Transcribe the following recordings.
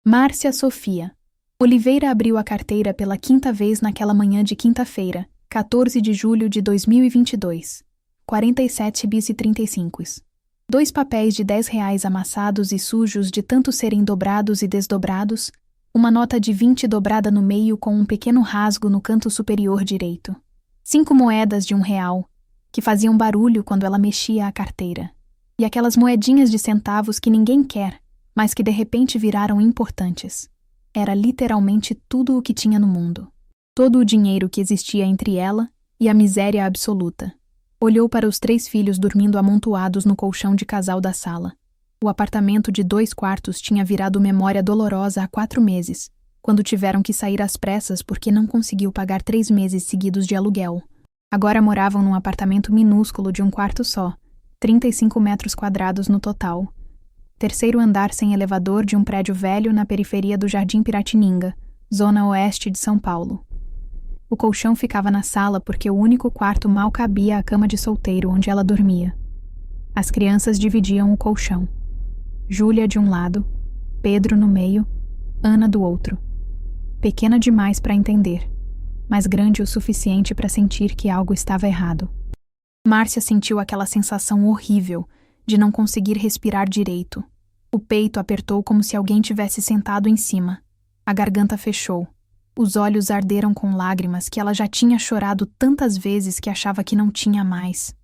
Márcia Sofia. Oliveira abriu a carteira pela quinta vez naquela manhã de quinta-feira, 14 de julho de 2022. 47 bis e 35. 2 papéis de R$10 amassados e sujos de tanto serem dobrados e desdobrados, uma nota de 20 dobrada no meio com um pequeno rasgo no canto superior direito. 5 moedas de R$1, que faziam barulho quando ela mexia a carteira. E aquelas moedinhas de centavos que ninguém quer, mas que de repente viraram importantes. Era literalmente tudo o que tinha no mundo. Todo o dinheiro que existia entre ela e a miséria absoluta. Olhou para os 3 filhos dormindo amontoados no colchão de casal da sala. O apartamento de 2 quartos tinha virado memória dolorosa há 4 meses, quando tiveram que sair às pressas porque não conseguiu pagar 3 meses seguidos de aluguel. Agora moravam num apartamento minúsculo de 1 quarto só, 35 metros quadrados no total. 3º andar sem elevador de um prédio velho na periferia do Jardim Piratininga, zona oeste de São Paulo. O colchão ficava na sala porque o único quarto mal cabia à cama de solteiro onde ela dormia. As crianças dividiam o colchão. Júlia de um lado, Pedro no meio, Ana do outro. Pequena demais para entender, mas grande o suficiente para sentir que algo estava errado. Márcia sentiu aquela sensação horrível de não conseguir respirar direito. O peito apertou como se alguém tivesse sentado em cima. A garganta fechou. Os olhos arderam com lágrimas que ela já tinha chorado tantas vezes que achava que não tinha mais.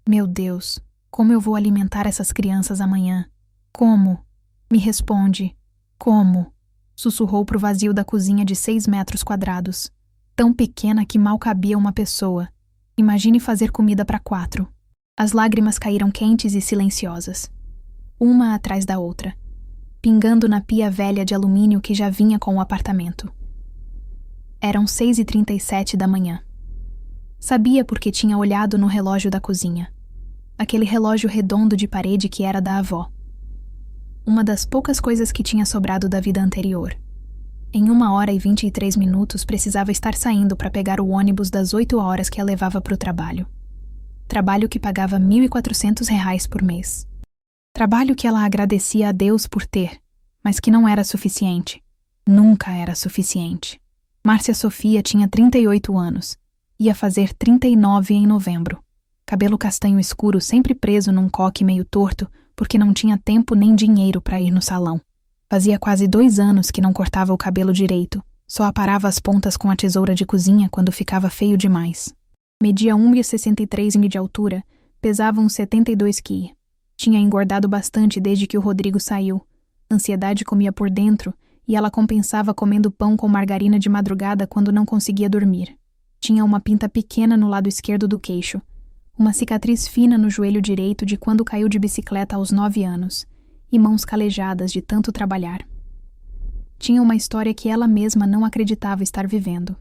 Meu Deus, como eu vou alimentar essas crianças amanhã? Como? Me responde. Como? Sussurrou pro vazio da cozinha de 6 metros quadrados. Tão pequena que mal cabia uma pessoa. Imagine fazer comida para 4. As lágrimas caíram quentes e silenciosas, uma atrás da outra, pingando na pia velha de alumínio que já vinha com o apartamento. Eram 6h37 da manhã. Sabia porque tinha olhado no relógio da cozinha. Aquele relógio redondo de parede que era da avó. Uma das poucas coisas que tinha sobrado da vida anterior. Em 1h23 precisava estar saindo para pegar o ônibus das 8 horas que a levava para o trabalho. Trabalho que pagava R$1.400 por mês. Trabalho que ela agradecia a Deus por ter, mas que não era suficiente. Nunca era suficiente. Márcia Sofia tinha 38 anos. Ia fazer 39 em novembro. Cabelo castanho escuro sempre preso num coque meio torto, porque não tinha tempo nem dinheiro para ir no salão. Fazia quase 2 anos que não cortava o cabelo direito. Só aparava as pontas com a tesoura de cozinha quando ficava feio demais. Media 1,63 de altura, pesava uns 72 kg. Tinha engordado bastante desde que o Rodrigo saiu. Ansiedade comia por dentro e ela compensava comendo pão com margarina de madrugada quando não conseguia dormir. Tinha uma pinta pequena no lado esquerdo do queixo. Uma cicatriz fina no joelho direito de quando caiu de bicicleta aos 9 anos. E mãos calejadas de tanto trabalhar. Tinha uma história que ela mesma não acreditava estar vivendo.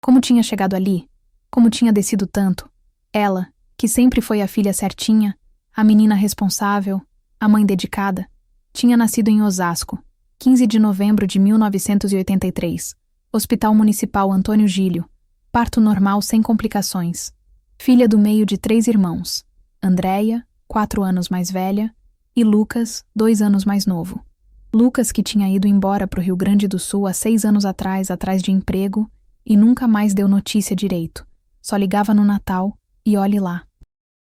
Como tinha chegado ali? Como tinha descido tanto? Ela, que sempre foi a filha certinha, a menina responsável, a mãe dedicada, tinha nascido em Osasco, 15 de novembro de 1983, Hospital Municipal Antônio Gílio, parto normal sem complicações. Filha do meio de 3 irmãos, Andréia, 4 anos mais velha, e Lucas, 2 anos mais novo. Lucas, que tinha ido embora para o Rio Grande do Sul há 6 anos atrás de emprego, e nunca mais deu notícia direito. Só ligava no Natal, e olhe lá.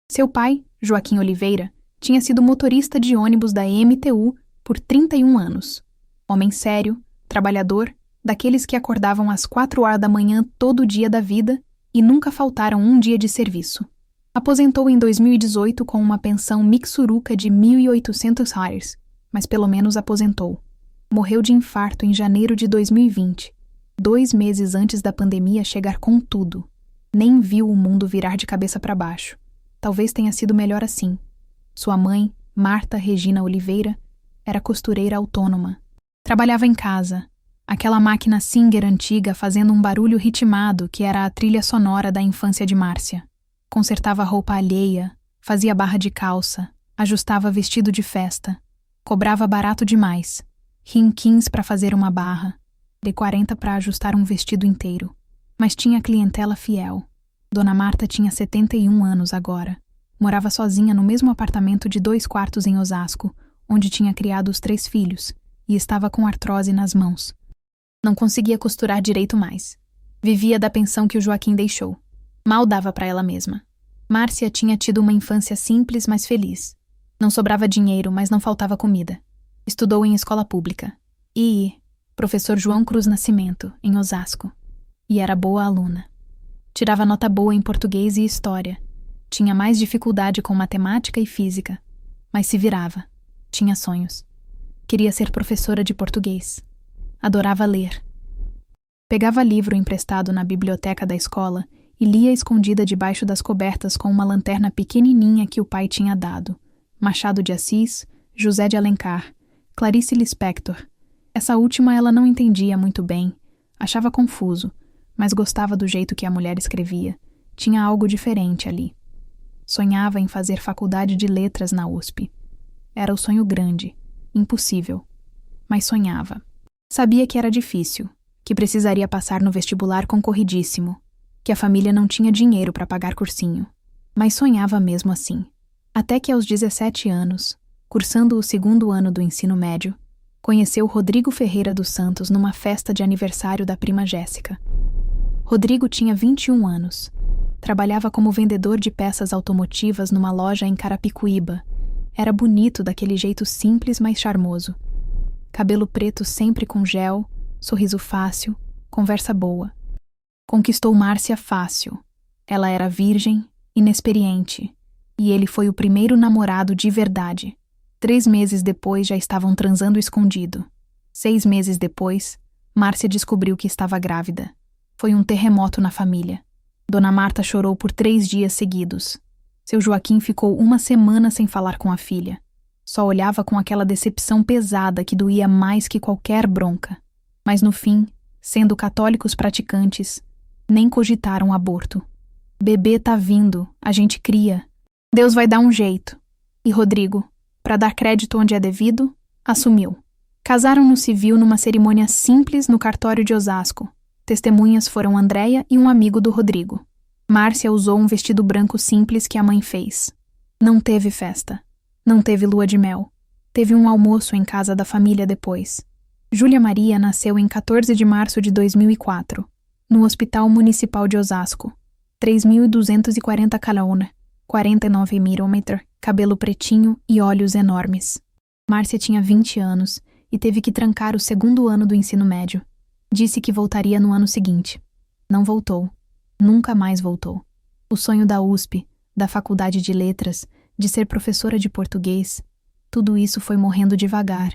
Seu pai, Joaquim Oliveira, tinha sido motorista de ônibus da MTU por 31 anos. Homem sério, trabalhador, daqueles que acordavam às 4 horas da manhã todo dia da vida e nunca faltaram um dia de serviço. Aposentou em 2018 com uma pensão mixuruca de R$1.800, mas pelo menos aposentou. Morreu de infarto em janeiro de 2020, 2 meses antes da pandemia chegar com tudo. Nem viu o mundo virar de cabeça para baixo. Talvez tenha sido melhor assim. Sua mãe, Marta Regina Oliveira, era costureira autônoma. Trabalhava em casa, aquela máquina Singer antiga fazendo um barulho ritmado que era a trilha sonora da infância de Márcia. Consertava roupa alheia, fazia barra de calça, ajustava vestido de festa. Cobrava barato demais. Rinquins para fazer uma barra, D40 para ajustar um vestido inteiro. Mas tinha clientela fiel. Dona Marta tinha 71 anos agora. Morava sozinha no mesmo apartamento de 2 quartos em Osasco, onde tinha criado os 3 filhos, e estava com artrose nas mãos. Não conseguia costurar direito mais. Vivia da pensão que o Joaquim deixou. Mal dava para ela mesma. Márcia tinha tido uma infância simples, mas feliz. Não sobrava dinheiro, mas não faltava comida. Estudou em escola pública. Professor João Cruz Nascimento, em Osasco. E era boa aluna. Tirava nota boa em português e história. Tinha mais dificuldade com matemática e física. Mas se virava. Tinha sonhos. Queria ser professora de português. Adorava ler. Pegava livro emprestado na biblioteca da escola e lia escondida debaixo das cobertas com uma lanterna pequenininha que o pai tinha dado. Machado de Assis, José de Alencar, Clarice Lispector. Essa última ela não entendia muito bem. Achava confuso, mas gostava do jeito que a mulher escrevia. Tinha algo diferente ali. Sonhava em fazer faculdade de letras na USP. Era o sonho grande, impossível. Mas sonhava. Sabia que era difícil, que precisaria passar no vestibular concorridíssimo, que a família não tinha dinheiro para pagar cursinho. Mas sonhava mesmo assim. Até que aos 17 anos, cursando o 2º ano do ensino médio, conheceu Rodrigo Ferreira dos Santos numa festa de aniversário da prima Jéssica. Rodrigo tinha 21 anos. Trabalhava como vendedor de peças automotivas numa loja em Carapicuíba. Era bonito daquele jeito simples, mas charmoso. Cabelo preto sempre com gel, sorriso fácil, conversa boa. Conquistou Márcia fácil. Ela era virgem, inexperiente, e ele foi o primeiro namorado de verdade. 3 meses depois já estavam transando escondido. 6 meses depois, Márcia descobriu que estava grávida. Foi um terremoto na família. Dona Marta chorou por 3 dias seguidos. Seu Joaquim ficou 1 semana sem falar com a filha. Só olhava com aquela decepção pesada que doía mais que qualquer bronca. Mas no fim, sendo católicos praticantes, nem cogitaram aborto. Bebê tá vindo, a gente cria. Deus vai dar um jeito. E Rodrigo, para dar crédito onde é devido, assumiu. Casaram no civil numa cerimônia simples no cartório de Osasco. Testemunhas foram Andréia e um amigo do Rodrigo. Márcia usou um vestido branco simples que a mãe fez. Não teve festa. Não teve lua de mel. Teve um almoço em casa da família depois. Júlia Maria nasceu em 14 de março de 2004, no Hospital Municipal de Osasco. 3.240 calona, 49 mm, cabelo pretinho e olhos enormes. Márcia tinha 20 anos e teve que trancar o 2º ano do ensino médio. Disse que voltaria no ano seguinte. Não voltou. Nunca mais voltou. O sonho da USP, da Faculdade de Letras, de ser professora de português, tudo isso foi morrendo devagar,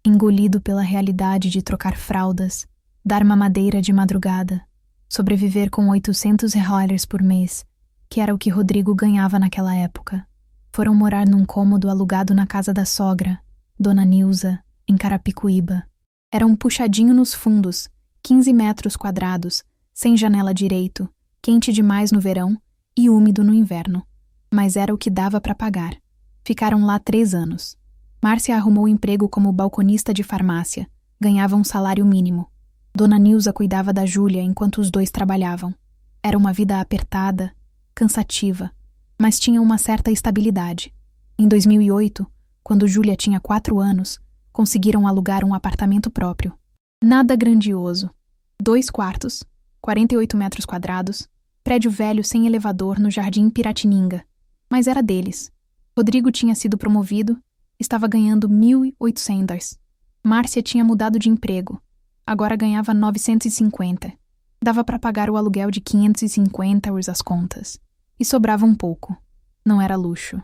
engolido pela realidade de trocar fraldas, dar mamadeira de madrugada, sobreviver com 800 reais por mês, que era o que Rodrigo ganhava naquela época. Foram morar num cômodo alugado na casa da sogra, Dona Nilza, em Carapicuíba. Era um puxadinho nos fundos, 15 metros quadrados, sem janela direito, quente demais no verão e úmido no inverno. Mas era o que dava para pagar. Ficaram lá 3 anos. Márcia arrumou emprego como balconista de farmácia. Ganhava um salário mínimo. Dona Nilza cuidava da Júlia enquanto os dois trabalhavam. Era uma vida apertada, cansativa, mas tinha uma certa estabilidade. Em 2008, quando Júlia tinha 4 anos, conseguiram alugar um apartamento próprio. Nada grandioso. 2 quartos, 48 metros quadrados, prédio velho sem elevador no Jardim Piratininga. Mas era deles. Rodrigo tinha sido promovido, estava ganhando 1.800. Márcia tinha mudado de emprego. Agora ganhava 950. Dava para pagar o aluguel de 550 as contas. E sobrava um pouco. Não era luxo,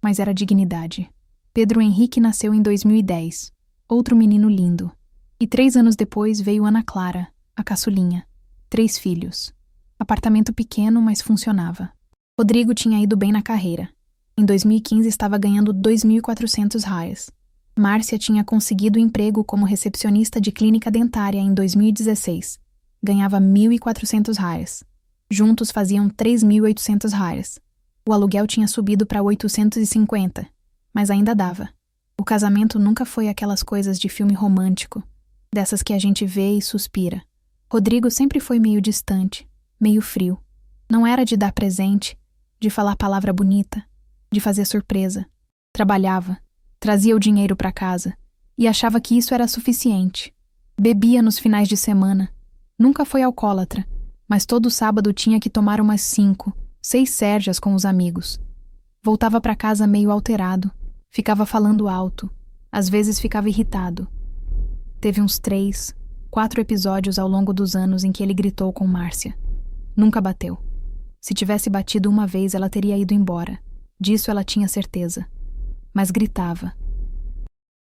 mas era dignidade. Pedro Henrique nasceu em 2010. Outro menino lindo. E 3 anos depois veio Ana Clara, a caçulinha. 3 filhos. Apartamento pequeno, mas funcionava. Rodrigo tinha ido bem na carreira. Em 2015 estava ganhando 2.400 reais. Márcia tinha conseguido emprego como recepcionista de clínica dentária em 2016. Ganhava 1.400 reais. Juntos faziam 3.800 reais. O aluguel tinha subido para 850, mas ainda dava. O casamento nunca foi aquelas coisas de filme romântico, dessas que a gente vê e suspira. Rodrigo sempre foi meio distante, meio frio. Não era de dar presente, de falar palavra bonita, de fazer surpresa. Trabalhava, trazia o dinheiro para casa e achava que isso era suficiente. Bebia nos finais de semana. Nunca foi alcoólatra, mas todo sábado tinha que tomar umas 5, 6 cervejas com os amigos. Voltava para casa meio alterado, ficava falando alto, às vezes ficava irritado. Teve uns 3, 4 episódios ao longo dos anos em que ele gritou com Márcia. Nunca bateu. Se tivesse batido uma vez, ela teria ido embora. Disso ela tinha certeza. Mas gritava.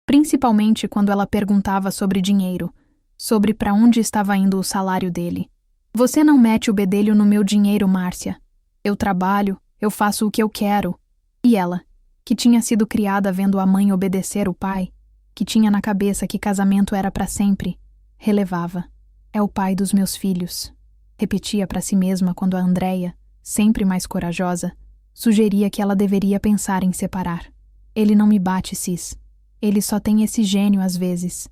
Principalmente quando ela perguntava sobre dinheiro, sobre para onde estava indo o salário dele. Você não mete o bedelho no meu dinheiro, Márcia. Eu trabalho, eu faço o que eu quero. E ela, que tinha sido criada vendo a mãe obedecer o pai, que tinha na cabeça que casamento era para sempre, relevava. É o pai dos meus filhos. Repetia para si mesma quando a Andréia, sempre mais corajosa, sugeria que ela deveria pensar em separar. Ele não me bate, Cis. Ele só tem esse gênio às vezes.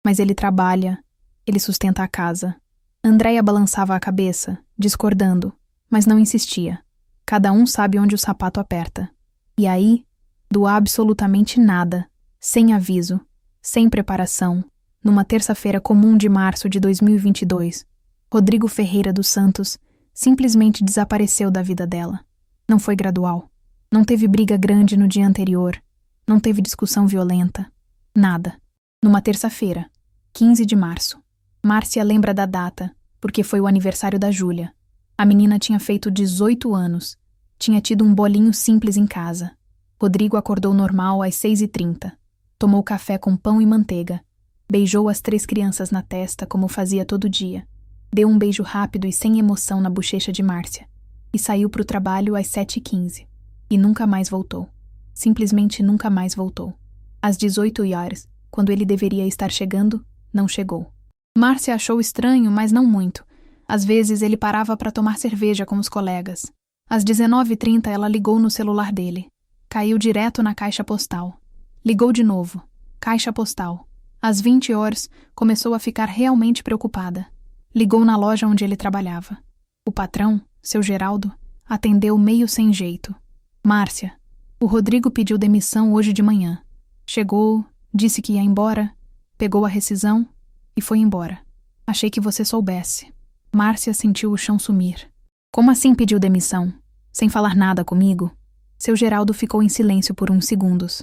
Mas ele trabalha, ele sustenta a casa. Andréia balançava a cabeça, discordando, mas não insistia. Cada um sabe onde o sapato aperta. E aí, do absolutamente nada, sem aviso, sem preparação, numa terça-feira comum de março de 2022, Rodrigo Ferreira dos Santos simplesmente desapareceu da vida dela. Não foi gradual. Não teve briga grande no dia anterior. Não teve discussão violenta. Nada. Numa terça-feira, 15 de março. Márcia lembra da data, porque foi o aniversário da Júlia. A menina tinha feito 18 anos. Tinha tido um bolinho simples em casa. Rodrigo acordou normal às 6h30. Tomou café com pão e manteiga. Beijou as 3 crianças na testa, como fazia todo dia. Deu um beijo rápido e sem emoção na bochecha de Márcia. E saiu para o trabalho às 7h15. E nunca mais voltou. Simplesmente nunca mais voltou. Às 18h, quando ele deveria estar chegando, não chegou. Márcia achou estranho, mas não muito. Às vezes ele parava para tomar cerveja com os colegas. Às 19h30 ela ligou no celular dele. Caiu direto na caixa postal. Ligou de novo. Caixa postal. Às 20h começou a ficar realmente preocupada. Ligou na loja onde ele trabalhava. O patrão, seu Geraldo, atendeu meio sem jeito. Márcia, o Rodrigo pediu demissão hoje de manhã. Chegou, disse que ia embora, pegou a rescisão e foi embora. Achei que você soubesse. Márcia sentiu o chão sumir. Como assim pediu demissão? Sem falar nada comigo? Seu Geraldo ficou em silêncio por uns segundos.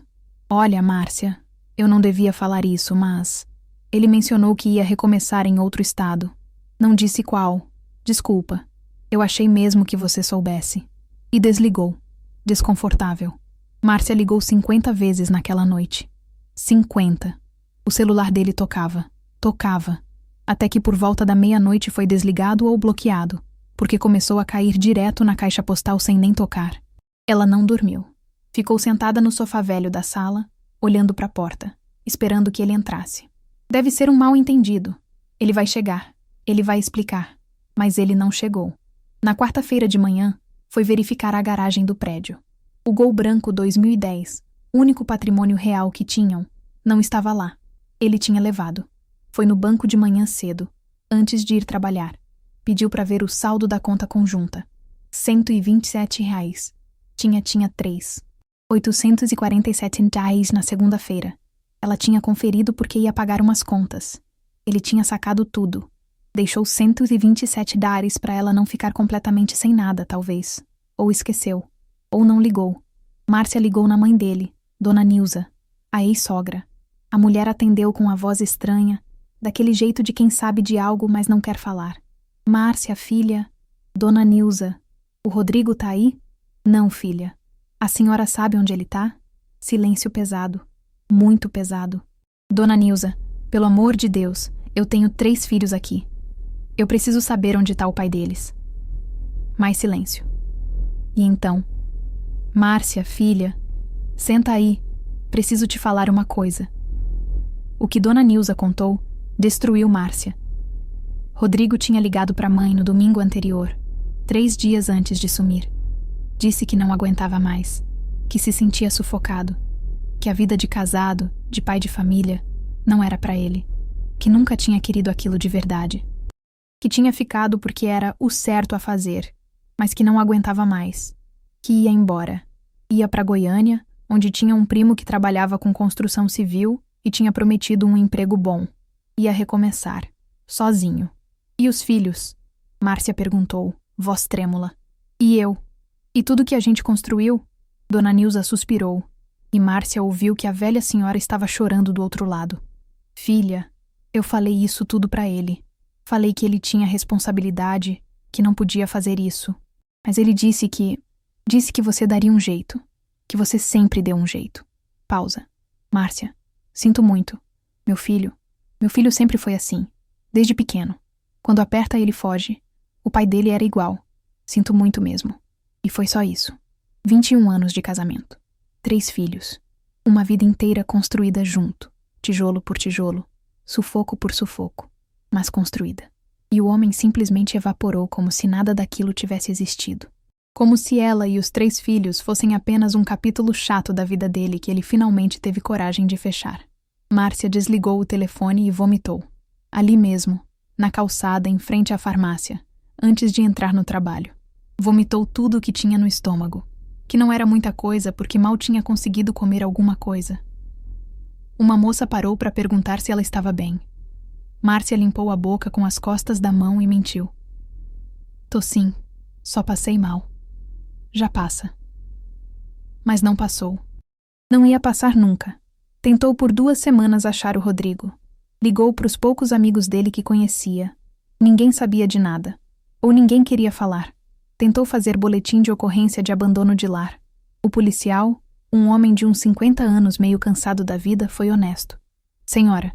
Olha, Márcia, eu não devia falar isso, mas... Ele mencionou que ia recomeçar em outro estado. Não disse qual. Desculpa. Eu achei mesmo que você soubesse. E desligou. Desconfortável. Márcia ligou 50 vezes naquela noite. 50. O celular dele tocava. Tocava. Até que por volta da meia-noite foi desligado ou bloqueado, porque começou a cair direto na caixa postal sem nem tocar. Ela não dormiu. Ficou sentada no sofá velho da sala, olhando para a porta, esperando que ele entrasse. Deve ser um mal-entendido. Ele vai chegar. Ele vai explicar. Mas ele não chegou. Na quarta-feira de manhã, foi verificar a garagem do prédio. O Gol branco 2010, único patrimônio real que tinham, não estava lá. Ele tinha levado. Foi no banco de manhã cedo, antes de ir trabalhar. Pediu para ver o saldo da conta conjunta. R$ 127. Tinha 3. R$ 847 na segunda-feira. Ela tinha conferido porque ia pagar umas contas. Ele tinha sacado tudo. Deixou $127 para ela não ficar completamente sem nada, talvez. Ou esqueceu. Ou não ligou. Márcia ligou na mãe dele, Dona Nilza, a ex-sogra. A mulher atendeu com a voz estranha, daquele jeito de quem sabe de algo, mas não quer falar. Márcia, filha. Dona Nilza. O Rodrigo tá aí? Não, filha. A senhora sabe onde ele tá? Silêncio pesado. Muito pesado. Dona Nilza, pelo amor de Deus, eu tenho 3 filhos aqui. Eu preciso saber onde tá o pai deles. Mais silêncio. E então? Márcia, filha, senta aí. Preciso te falar uma coisa. O que Dona Nilza contou destruiu Márcia. Rodrigo tinha ligado para a mãe no domingo anterior, 3 dias antes de sumir. Disse que não aguentava mais, que se sentia sufocado, que a vida de casado, de pai de família, não era para ele, que nunca tinha querido aquilo de verdade, que tinha ficado porque era o certo a fazer, mas que não aguentava mais, que ia embora. Ia para Goiânia, onde tinha um primo que trabalhava com construção civil e tinha prometido um emprego bom. Ia recomeçar, sozinho. E os filhos? Márcia perguntou, voz trêmula. E eu? E tudo que a gente construiu? Dona Nilza suspirou, e Márcia ouviu que a velha senhora estava chorando do outro lado. Filha, eu falei isso tudo para ele. Falei que ele tinha responsabilidade, que não podia fazer isso. Mas ele disse que você daria um jeito. Que você sempre deu um jeito. Pausa. Márcia, sinto muito. Meu filho sempre foi assim. Desde pequeno. Quando aperta, ele foge. O pai dele era igual. Sinto muito mesmo. E foi só isso. 21 anos de casamento. 3 filhos. Uma vida inteira construída junto. Tijolo por tijolo. Sufoco por sufoco. Mas construída. E o homem simplesmente evaporou como se nada daquilo tivesse existido. Como se ela e os 3 filhos fossem apenas um capítulo chato da vida dele que ele finalmente teve coragem de fechar. Márcia desligou o telefone e vomitou. Ali mesmo, na calçada em frente à farmácia, antes de entrar no trabalho. Vomitou tudo o que tinha no estômago, que não era muita coisa porque mal tinha conseguido comer alguma coisa. Uma moça parou para perguntar se ela estava bem. Márcia limpou a boca com as costas da mão e mentiu. Tô sim, só passei mal. Já passa. Mas não passou. Não ia passar nunca. Tentou por 2 semanas achar o Rodrigo. Ligou para os poucos amigos dele que conhecia. Ninguém sabia de nada. Ou ninguém queria falar. Tentou fazer boletim de ocorrência de abandono de lar. O policial, um homem de uns 50 anos meio cansado da vida, foi honesto. Senhora,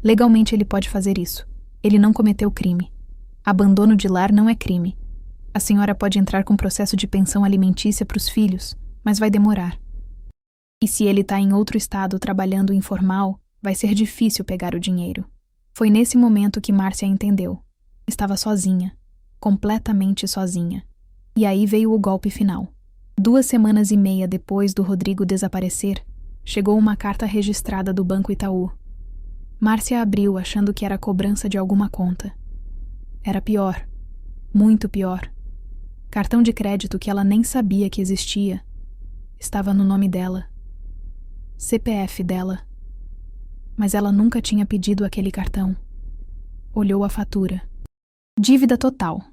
legalmente ele pode fazer isso. Ele não cometeu crime. Abandono de lar não é crime. A senhora pode entrar com processo de pensão alimentícia para os filhos, mas vai demorar. E se ele está em outro estado trabalhando informal, vai ser difícil pegar o dinheiro. Foi nesse momento que Márcia entendeu. Estava sozinha. Completamente sozinha. E aí veio o golpe final. 2 semanas e meia depois do Rodrigo desaparecer, chegou uma carta registrada do Banco Itaú. Márcia abriu achando que era cobrança de alguma conta. Era pior. Muito pior. Cartão de crédito que ela nem sabia que existia. Estava no nome dela. CPF dela. Mas ela nunca tinha pedido aquele cartão. Olhou a fatura. Dívida total.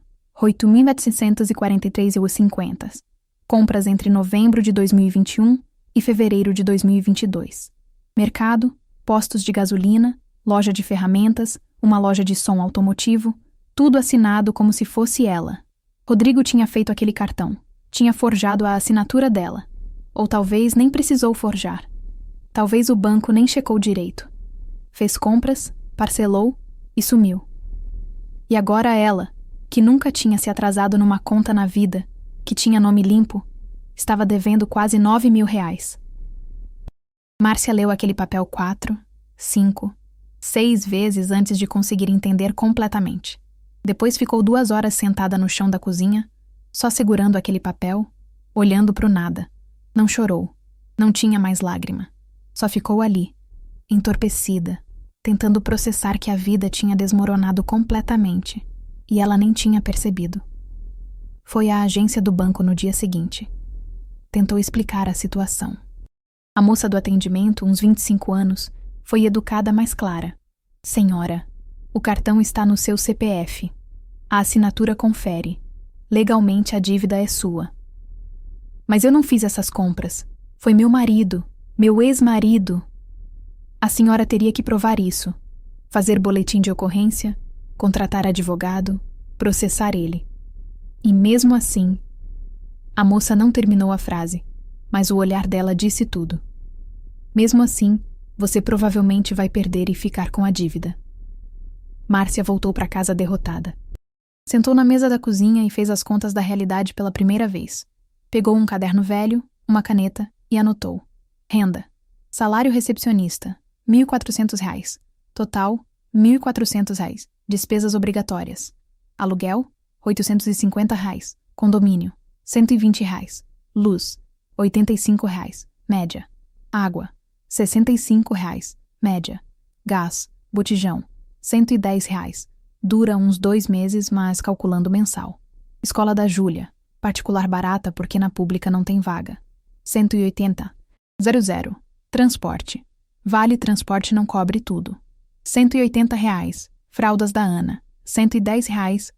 R$ 8.743,50. Compras entre novembro de 2021 e fevereiro de 2022. Mercado, postos de gasolina, loja de ferramentas, uma loja de som automotivo, tudo assinado como se fosse ela. Rodrigo tinha feito aquele cartão. Tinha forjado a assinatura dela. Ou talvez nem precisou forjar. Talvez o banco nem checou direito. Fez compras, parcelou e sumiu. E agora ela, que nunca tinha se atrasado numa conta na vida, que tinha nome limpo, estava devendo quase R$ 9.000. Márcia leu aquele papel 4, 5, 6 vezes antes de conseguir entender completamente. Depois ficou 2 horas sentada no chão da cozinha, só segurando aquele papel, olhando para o nada. Não chorou, não tinha mais lágrima. Só ficou ali, entorpecida, tentando processar que a vida tinha desmoronado completamente. E ela nem tinha percebido. Foi à agência do banco no dia seguinte. Tentou explicar a situação. A moça do atendimento, uns 25 anos, foi educada mais clara. Senhora, o cartão está no seu CPF. A assinatura confere. Legalmente a dívida é sua. Mas eu não fiz essas compras. Foi meu marido, meu ex-marido. A senhora teria que provar isso. Fazer boletim de ocorrência, contratar advogado, processar ele. E mesmo assim, a moça não terminou a frase, mas o olhar dela disse tudo. Mesmo assim, você provavelmente vai perder e ficar com a dívida. Márcia voltou para casa derrotada. Sentou na mesa da cozinha e fez as contas da realidade pela primeira vez. Pegou um caderno velho, uma caneta e anotou. Renda. Salário recepcionista, R$ 1.400. Total, R$ 1.400. Despesas obrigatórias. Aluguel, R$ 850. Condomínio, R$ 120. Luz, R$ 85. Média. Água, R$ 65. Média. Gás, botijão, R$ 110. Dura uns 2 meses, mas calculando mensal. Escola da Júlia, particular barata porque na pública não tem vaga. 180. 00. Transporte. Vale transporte não cobre tudo. R$ 180. Fraldas da Ana. R$ 110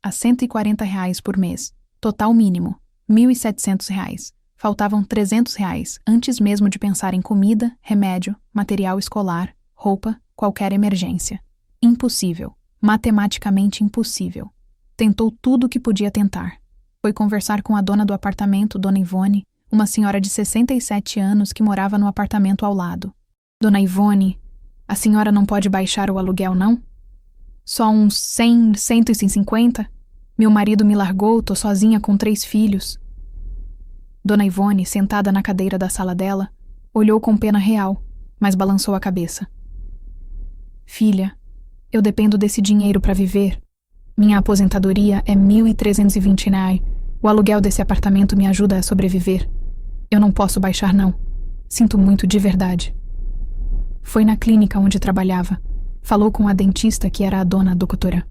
a R$ 140 por mês. Total mínimo, R$ 1.700. Faltavam R$ 300 antes mesmo de pensar em comida, remédio, material escolar, roupa, qualquer emergência. Impossível. Matematicamente impossível. Tentou tudo o que podia tentar. Foi conversar com a dona do apartamento, Dona Ivone, uma senhora de 67 anos que morava no apartamento ao lado. Dona Ivone, a senhora não pode baixar o aluguel, não? Só uns 100, 150? Meu marido me largou, tô sozinha com 3 filhos. Dona Ivone, sentada na cadeira da sala dela, olhou com pena real, mas balançou a cabeça. Filha, eu dependo desse dinheiro para viver. Minha aposentadoria é R$ 1.320. O aluguel desse apartamento me ajuda a sobreviver. Eu não posso baixar, não. Sinto muito, de verdade. Foi na clínica onde trabalhava. Falou com a dentista que era a dona doutora.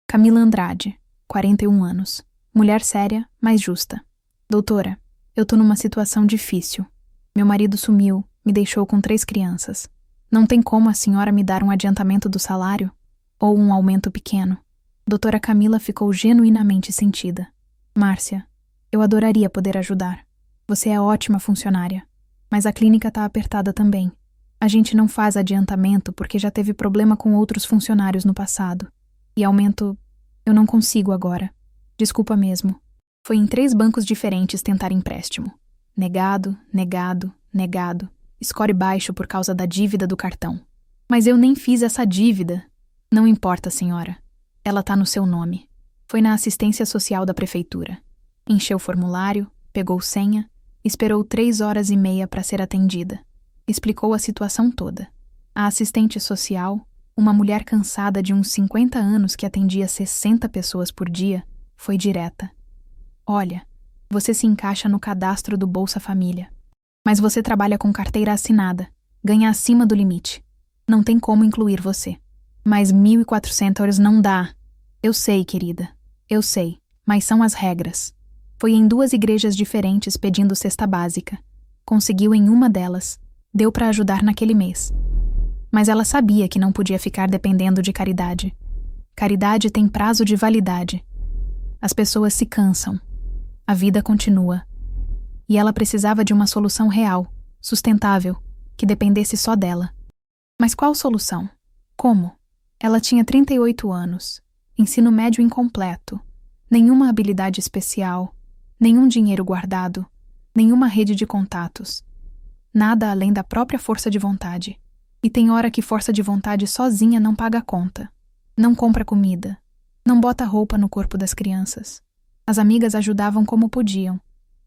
Camila Andrade, 41 anos. Mulher séria, mas justa. Doutora, eu tô numa situação difícil. Meu marido sumiu, me deixou com 3 crianças. Não tem como a senhora me dar um adiantamento do salário? Ou um aumento pequeno? Doutora Camila ficou genuinamente sentida. Márcia, eu adoraria poder ajudar. Você é ótima funcionária. Mas a clínica tá apertada também. A gente não faz adiantamento porque já teve problema com outros funcionários no passado. E aumento, eu não consigo agora. Desculpa mesmo. Foi em 3 bancos diferentes tentar empréstimo. Negado, negado, negado. Score baixo por causa da dívida do cartão. Mas eu nem fiz essa dívida. Não importa, senhora. Ela tá no seu nome. Foi na assistência social da prefeitura. Encheu o formulário, pegou senha, esperou 3 horas e meia para ser atendida. Explicou a situação toda. A assistente social, uma mulher cansada de uns 50 anos que atendia 60 pessoas por dia, foi direta. Olha, você se encaixa no cadastro do Bolsa Família. Mas você trabalha com carteira assinada, ganha acima do limite. Não tem como incluir você. Mas 1.400 não dá. Eu sei, querida. Eu sei, mas são as regras. Foi em 2 igrejas diferentes pedindo cesta básica. Conseguiu em uma delas. Deu para ajudar naquele mês. Mas ela sabia que não podia ficar dependendo de caridade. Caridade tem prazo de validade. As pessoas se cansam. A vida continua. E ela precisava de uma solução real, sustentável, que dependesse só dela. Mas qual solução? Como? Ela tinha 38 anos, ensino médio incompleto, nenhuma habilidade especial, nenhum dinheiro guardado, nenhuma rede de contatos. Nada além da própria força de vontade. E tem hora que força de vontade sozinha não paga a conta. Não compra comida. Não bota roupa no corpo das crianças. As amigas ajudavam como podiam.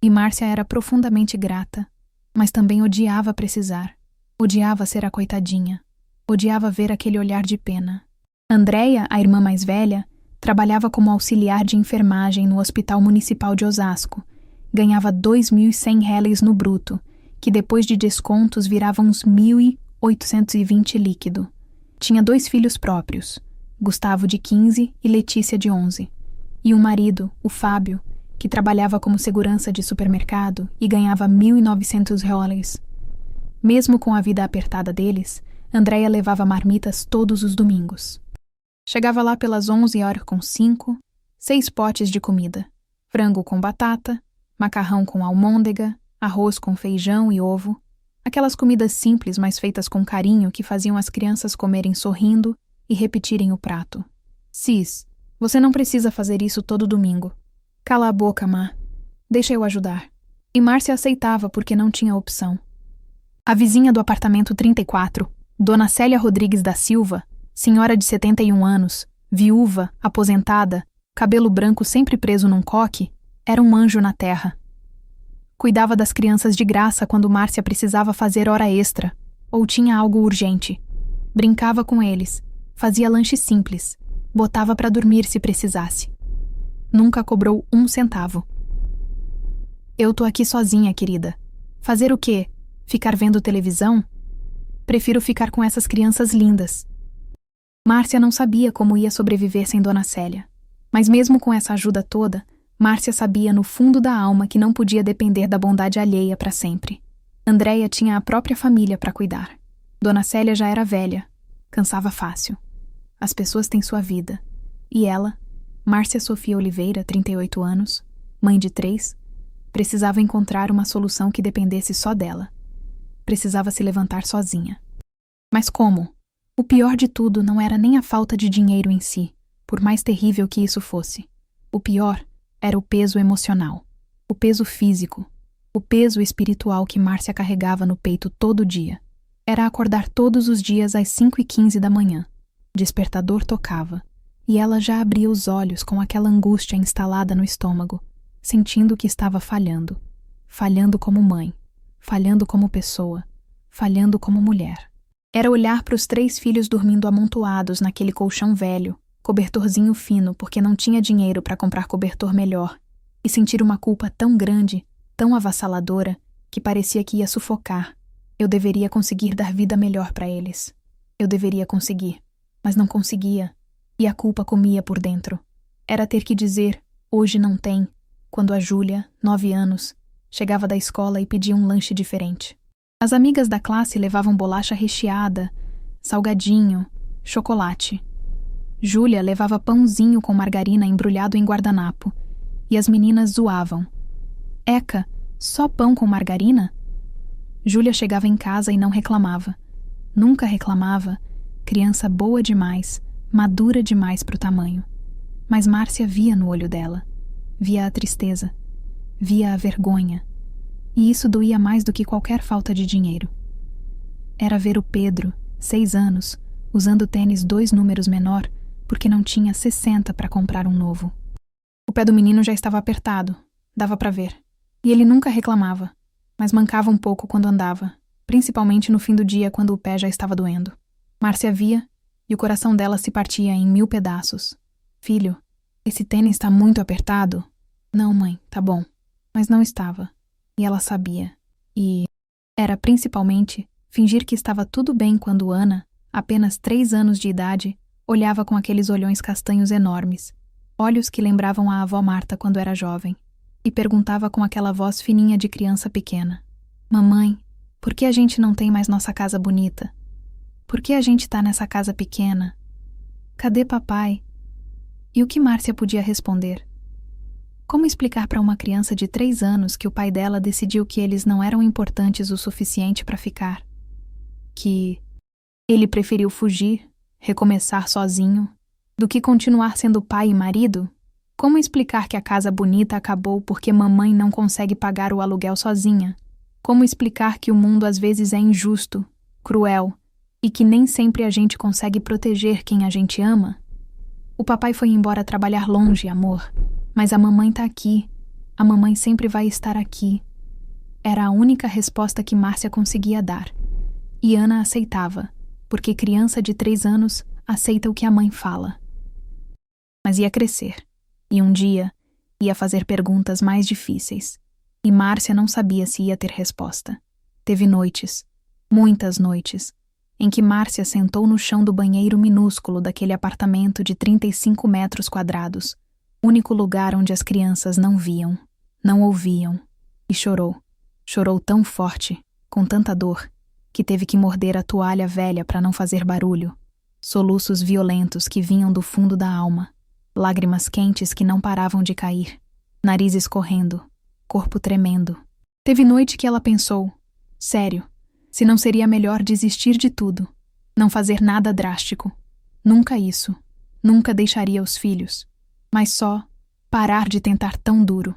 E Márcia era profundamente grata, mas também odiava precisar. Odiava ser a coitadinha. Odiava ver aquele olhar de pena. Andréia, a irmã mais velha, trabalhava como auxiliar de enfermagem no Hospital Municipal de Osasco. Ganhava 2.100 réis no bruto, que depois de descontos viravam uns 1.820 líquido. Tinha 2 filhos próprios, Gustavo de 15 e Letícia de 11. E um marido, o Fábio, que trabalhava como segurança de supermercado e ganhava 1.900 réis. Mesmo com a vida apertada deles, Andréia levava marmitas todos os domingos. Chegava lá pelas 11h05, 6 potes de comida. Frango com batata, macarrão com almôndega, arroz com feijão e ovo. Aquelas comidas simples, mas feitas com carinho que faziam as crianças comerem sorrindo e repetirem o prato. Cis, você não precisa fazer isso todo domingo. Cala a boca, Má. Deixa eu ajudar. E Márcia aceitava porque não tinha opção. A vizinha do apartamento 34, Dona Célia Rodrigues da Silva, senhora de 71 anos, viúva, aposentada, cabelo branco sempre preso num coque, era um anjo na terra. Cuidava das crianças de graça quando Márcia precisava fazer hora extra ou tinha algo urgente. Brincava com eles, fazia lanche simples, botava para dormir se precisasse. Nunca cobrou 1 centavo. Eu tô aqui sozinha, querida. Fazer o quê? Ficar vendo televisão? Prefiro ficar com essas crianças lindas. Márcia não sabia como ia sobreviver sem Dona Célia. Mas mesmo com essa ajuda toda, Márcia sabia no fundo da alma que não podia depender da bondade alheia para sempre. Andréia tinha a própria família para cuidar. Dona Célia já era velha, cansava fácil. As pessoas têm sua vida. E ela, Márcia Sofia Oliveira, 38 anos, mãe de 3, precisava encontrar uma solução que dependesse só dela. Precisava se levantar sozinha. Mas como? O pior de tudo não era nem a falta de dinheiro em si, por mais terrível que isso fosse. O pior era o peso emocional, o peso físico, o peso espiritual que Márcia carregava no peito todo dia. Era acordar todos os dias às 5h15 da manhã. Despertador tocava, e ela já abria os olhos com aquela angústia instalada no estômago, sentindo que estava falhando. Falhando como mãe, falhando como pessoa, falhando como mulher. Era olhar para os 3 filhos dormindo amontoados naquele colchão velho, cobertorzinho fino porque não tinha dinheiro para comprar cobertor melhor, e sentir uma culpa tão grande, tão avassaladora, que parecia que ia sufocar. Eu deveria conseguir dar vida melhor para eles. Eu deveria conseguir, mas não conseguia, e a culpa comia por dentro. Era ter que dizer, hoje não tem, quando a Júlia, 9 anos, chegava da escola e pedia um lanche diferente. As amigas da classe levavam bolacha recheada, salgadinho, chocolate. Júlia levava pãozinho com margarina embrulhado em guardanapo, e as meninas zoavam. Eca, só pão com margarina? Júlia chegava em casa e não reclamava. Nunca reclamava, criança boa demais, madura demais para o tamanho. Mas Márcia via no olho dela. Via a tristeza. Via a vergonha. E isso doía mais do que qualquer falta de dinheiro. Era ver o Pedro, 6 anos, usando tênis 2 números menor, porque não tinha 60 para comprar um novo. O pé do menino já estava apertado, dava para ver. E ele nunca reclamava, mas mancava um pouco quando andava, principalmente no fim do dia quando o pé já estava doendo. Márcia via, e o coração dela se partia em 1000 pedaços. Filho, esse tênis está muito apertado? Não, mãe, tá bom. Mas não estava. E ela sabia. E era principalmente fingir que estava tudo bem quando Ana, apenas 3 anos de idade, olhava com aqueles olhões castanhos enormes, olhos que lembravam a avó Marta quando era jovem, e perguntava com aquela voz fininha de criança pequena: Mamãe, por que a gente não tem mais nossa casa bonita? Por que a gente tá nessa casa pequena? Cadê papai? E o que Márcia podia responder? Como explicar para uma criança de 3 anos que o pai dela decidiu que eles não eram importantes o suficiente para ficar? Que ele preferiu fugir, recomeçar sozinho, do que continuar sendo pai e marido? Como explicar que a casa bonita acabou porque mamãe não consegue pagar o aluguel sozinha? Como explicar que o mundo às vezes é injusto, cruel, e que nem sempre a gente consegue proteger quem a gente ama? O papai foi embora trabalhar longe, amor. Mas a mamãe tá aqui. A mamãe sempre vai estar aqui. Era a única resposta que Márcia conseguia dar. E Ana aceitava, porque criança de 3 anos aceita o que a mãe fala. Mas ia crescer. E um dia ia fazer perguntas mais difíceis. E Márcia não sabia se ia ter resposta. Teve noites, muitas noites, em que Márcia sentou no chão do banheiro minúsculo daquele apartamento de 35 metros quadrados, único lugar onde as crianças não viam, não ouviam, e chorou. Chorou tão forte, com tanta dor, que teve que morder a toalha velha para não fazer barulho. Soluços violentos que vinham do fundo da alma, lágrimas quentes que não paravam de cair, nariz escorrendo, corpo tremendo. Teve noite que ela pensou, sério, se não seria melhor desistir de tudo, não fazer nada drástico. Nunca isso, nunca deixaria os filhos. Mas só parar de tentar tão duro,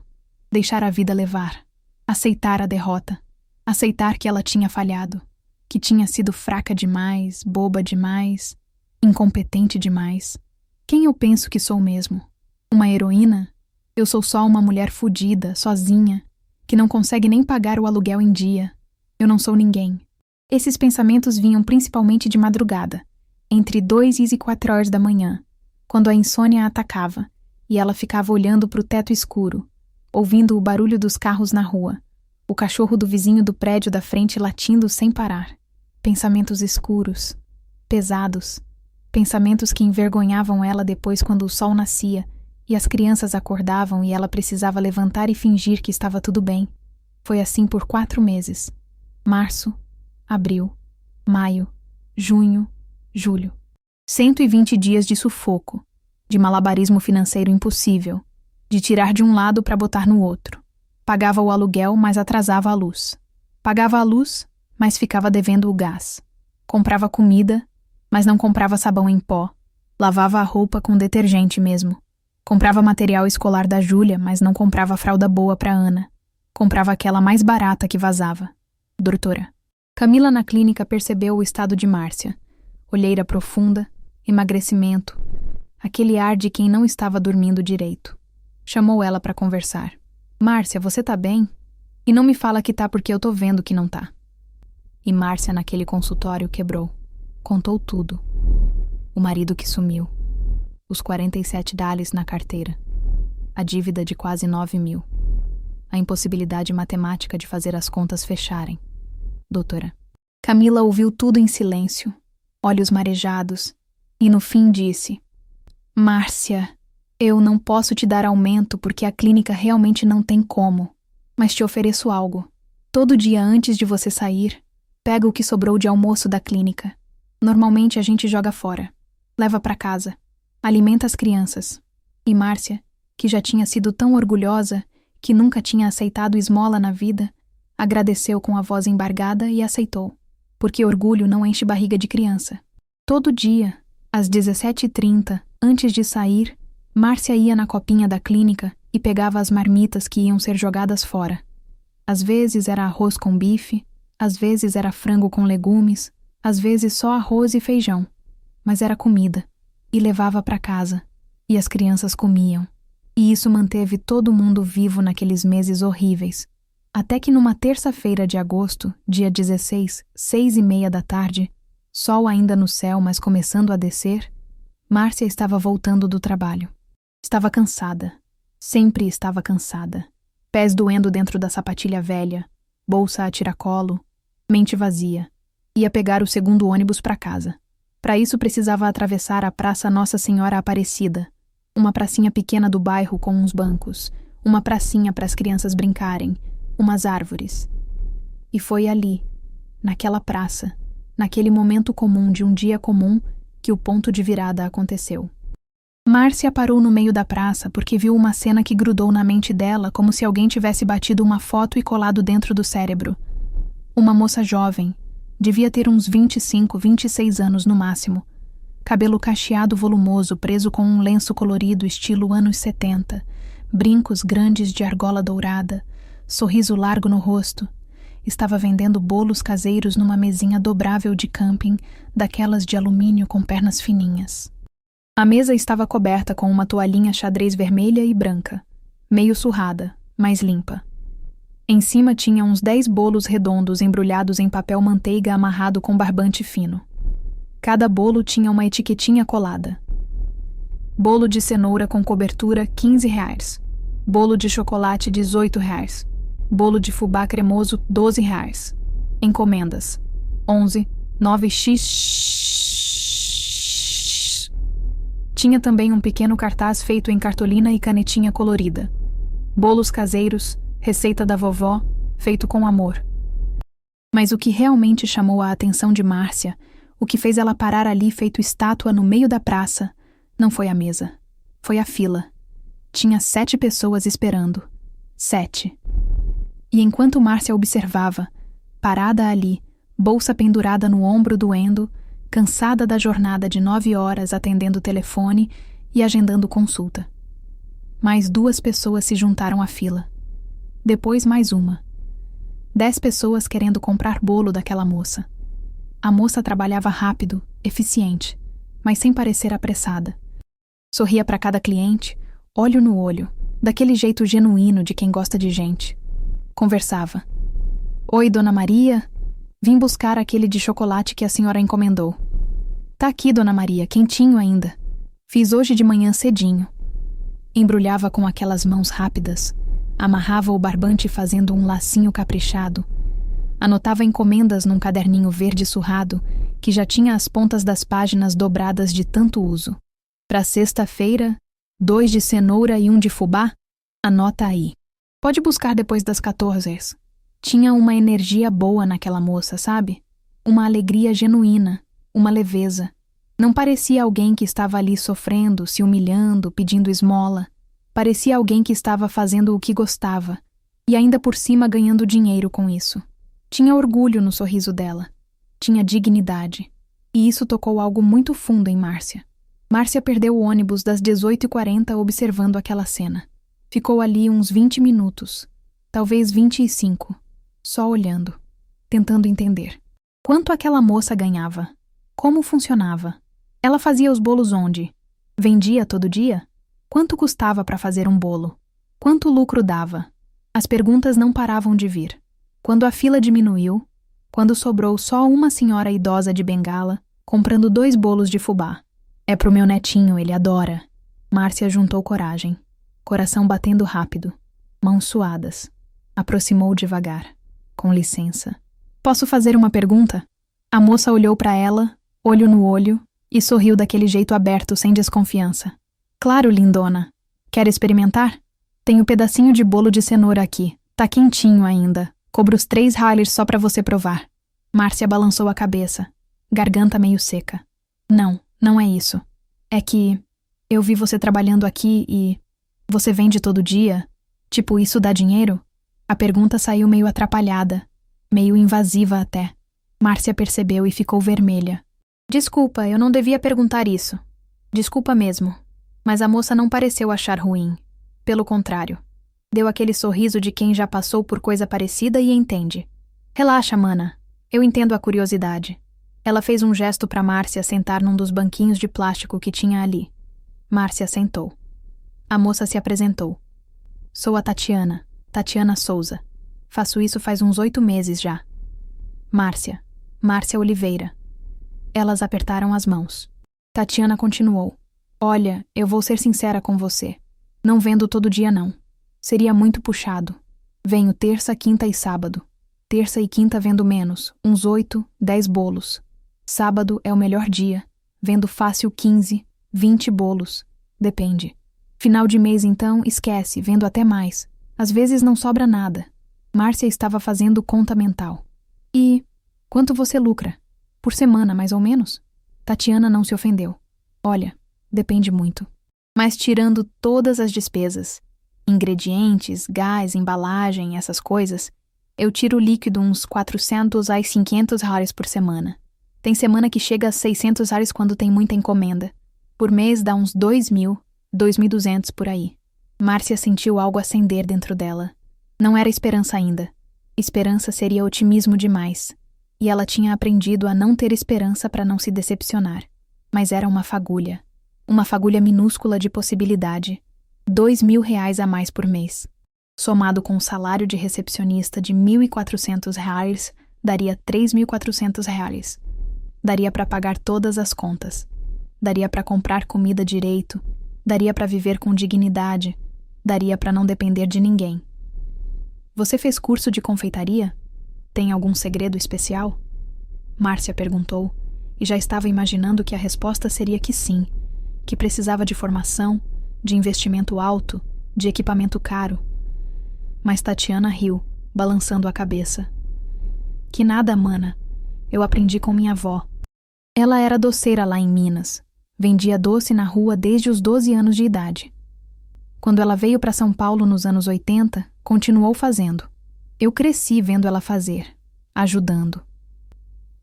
deixar a vida levar, aceitar a derrota, aceitar que ela tinha falhado, que tinha sido fraca demais, boba demais, incompetente demais. Quem eu penso que sou mesmo? Uma heroína? Eu sou só uma mulher fudida, sozinha, que não consegue nem pagar o aluguel em dia. Eu não sou ninguém. Esses pensamentos vinham principalmente de madrugada, entre 2 e 4 horas da manhã, quando a insônia a atacava, e ela ficava olhando para o teto escuro, ouvindo o barulho dos carros na rua, o cachorro do vizinho do prédio da frente latindo sem parar. Pensamentos escuros, pesados, pensamentos que envergonhavam ela depois quando o sol nascia e as crianças acordavam e ela precisava levantar e fingir que estava tudo bem. Foi assim por 4 meses. Março, abril, maio, junho, julho. 120 dias de sufoco, de malabarismo financeiro impossível, de tirar de um lado para botar no outro. Pagava o aluguel, mas atrasava a luz. Pagava a luz, mas ficava devendo o gás. Comprava comida, mas não comprava sabão em pó. Lavava a roupa com detergente mesmo. Comprava material escolar da Júlia, mas não comprava fralda boa para Ana. Comprava aquela mais barata que vazava. Doutora. Camila na clínica percebeu o estado de Márcia. Olheira profunda, emagrecimento, aquele ar de quem não estava dormindo direito. Chamou ela para conversar. Márcia, você tá bem? E não me fala que tá porque eu tô vendo que não tá. E Márcia naquele consultório quebrou. Contou tudo. O marido que sumiu. Os 47 dálios na carteira. A dívida de quase 9.000. A impossibilidade matemática de fazer as contas fecharem. Doutora. Camila ouviu tudo em silêncio, olhos marejados, e no fim disse: Márcia, eu não posso te dar aumento porque a clínica realmente não tem como, mas te ofereço algo. Todo dia antes de você sair, pega o que sobrou de almoço da clínica. Normalmente a gente joga fora. Leva para casa. Alimenta as crianças. E Márcia, que já tinha sido tão orgulhosa que nunca tinha aceitado esmola na vida, agradeceu com a voz embargada e aceitou, porque orgulho não enche barriga de criança. Todo dia, às 17h30, antes de sair, Márcia ia na copinha da clínica e pegava as marmitas que iam ser jogadas fora. Às vezes era arroz com bife, às vezes era frango com legumes, às vezes só arroz e feijão. Mas era comida, e levava para casa, e as crianças comiam. E isso manteve todo mundo vivo naqueles meses horríveis. Até que numa terça-feira de agosto, dia 16, 6h30 da tarde, sol ainda no céu, mas começando a descer, Márcia estava voltando do trabalho. Estava cansada. Sempre estava cansada. Pés doendo dentro da sapatilha velha, bolsa a tiracolo, mente vazia. Ia pegar o segundo ônibus para casa. Para isso precisava atravessar a Praça Nossa Senhora Aparecida, uma pracinha pequena do bairro com uns bancos, uma pracinha para as crianças brincarem, umas árvores. E foi ali, naquela praça, naquele momento comum de um dia comum, que o ponto de virada aconteceu. Márcia parou no meio da praça porque viu uma cena que grudou na mente dela como se alguém tivesse batido uma foto e colado dentro do cérebro. Uma moça jovem, devia ter uns 25, 26 anos no máximo. Cabelo cacheado volumoso preso com um lenço colorido estilo anos 70, brincos grandes de argola dourada, sorriso largo no rosto. Estava vendendo bolos caseiros numa mesinha dobrável de camping, daquelas de alumínio com pernas fininhas. A mesa estava coberta com uma toalhinha xadrez vermelha e branca, meio surrada, mas limpa. Em cima tinha uns 10 bolos redondos embrulhados em papel manteiga amarrado com barbante fino. Cada bolo tinha uma etiquetinha colada. Bolo de cenoura com cobertura, R$15. Bolo de chocolate, R$18. Bolo de fubá cremoso, R$12. Encomendas, 11, 9x. Tinha também um pequeno cartaz feito em cartolina e canetinha colorida. Bolos caseiros, receita da vovó, feito com amor. Mas o que realmente chamou a atenção de Márcia, o que fez ela parar ali feito estátua no meio da praça, não foi a mesa. Foi a fila. Tinha 7 pessoas esperando. 7. E enquanto Márcia observava, parada ali, bolsa pendurada no ombro doendo, cansada da jornada de 9 horas atendendo o telefone e agendando consulta. Mais 2 pessoas se juntaram à fila. Depois mais uma. 10 pessoas querendo comprar bolo daquela moça. A moça trabalhava rápido, eficiente, mas sem parecer apressada. Sorria para cada cliente, olho no olho, daquele jeito genuíno de quem gosta de gente. Conversava. Oi, Dona Maria. Vim buscar aquele de chocolate que a senhora encomendou. Tá aqui, Dona Maria, quentinho ainda. Fiz hoje de manhã cedinho. Embrulhava com aquelas mãos rápidas. Amarrava o barbante fazendo um lacinho caprichado. Anotava encomendas num caderninho verde surrado que já tinha as pontas das páginas dobradas de tanto uso. Para sexta-feira, 2 de cenoura e 1 de fubá? Anota aí. Pode buscar depois das 14. Tinha uma energia boa naquela moça, sabe? Uma alegria genuína, uma leveza. Não parecia alguém que estava ali sofrendo, se humilhando, pedindo esmola. Parecia alguém que estava fazendo o que gostava, e ainda por cima ganhando dinheiro com isso. Tinha orgulho no sorriso dela. Tinha dignidade. E isso tocou algo muito fundo em Márcia. Márcia perdeu o ônibus das 18h40 observando aquela cena. Ficou ali uns 20 minutos, talvez 25, só olhando, tentando entender. Quanto aquela moça ganhava? Como funcionava? Ela fazia os bolos onde? Vendia todo dia? Quanto custava para fazer um bolo? Quanto lucro dava? As perguntas não paravam de vir. Quando a fila diminuiu, quando sobrou só uma senhora idosa de bengala, comprando 2 bolos de fubá. É pro meu netinho, ele adora. Márcia juntou coragem. Coração batendo rápido. Mãos suadas. Aproximou devagar. Com licença. Posso fazer uma pergunta? A moça olhou para ela, olho no olho, e sorriu daquele jeito aberto, sem desconfiança. Claro, lindona. Quer experimentar? Tem um pedacinho de bolo de cenoura aqui. Tá quentinho ainda. Cobro os 3 Harleys só pra você provar. Márcia balançou a cabeça. Garganta meio seca. Não, não é isso. É que eu vi você trabalhando aqui e... Você vende todo dia? Tipo, isso dá dinheiro? A pergunta saiu meio atrapalhada, meio invasiva até. Márcia percebeu e ficou vermelha. Desculpa, eu não devia perguntar isso. Desculpa mesmo. Mas a moça não pareceu achar ruim. Pelo contrário. Deu aquele sorriso de quem já passou por coisa parecida e entende. Relaxa, mana. Eu entendo a curiosidade. Ela fez um gesto para Márcia sentar num dos banquinhos de plástico que tinha ali. Márcia sentou. A moça se apresentou. Sou a Tatiana, Tatiana Souza. Faço isso faz uns 8 meses já. Márcia, Márcia Oliveira. Elas apertaram as mãos. Tatiana continuou. Olha, eu vou ser sincera com você. Não vendo todo dia não. Seria muito puxado. Venho terça, quinta e sábado. Terça e quinta vendo menos, uns 8, 10 bolos. Sábado é o melhor dia. Vendo fácil 15, 20 bolos. Depende. Final de mês, então, esquece, vendo até mais. Às vezes não sobra nada. Márcia estava fazendo conta mental. E quanto você lucra? Por semana, mais ou menos? Tatiana não se ofendeu. Olha, depende muito. Mas tirando todas as despesas, ingredientes, gás, embalagem, essas coisas, eu tiro líquido uns 400 a 500 Harleys por semana. Tem semana que chega a 600 Harleys quando tem muita encomenda. Por mês dá uns 2.000, 2.200 por aí. Márcia sentiu algo acender dentro dela. Não era esperança ainda. Esperança seria otimismo demais. E ela tinha aprendido a não ter esperança para não se decepcionar. Mas era uma fagulha. Uma fagulha minúscula de possibilidade. 2.000 reais a mais por mês. Somado com o salário de recepcionista de 1.400 reais, daria 3.400 reais. Daria para pagar todas as contas. Daria para comprar comida direito. Daria para viver com dignidade. Daria para não depender de ninguém. Você fez curso de confeitaria? Tem algum segredo especial? Márcia perguntou, e já estava imaginando que a resposta seria que sim, que precisava de formação, de investimento alto, de equipamento caro. Mas Tatiana riu, balançando a cabeça. Que nada, mana. Eu aprendi com minha avó. Ela era doceira lá em Minas. Vendia doce na rua desde os 12 anos de idade. Quando ela veio para São Paulo nos anos 80, continuou fazendo. Eu cresci vendo ela fazer, ajudando.